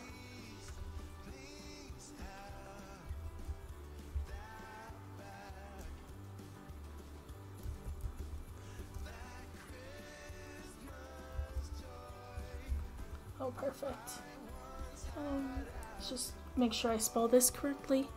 Oh, perfect. Let's just make sure I spell this correctly.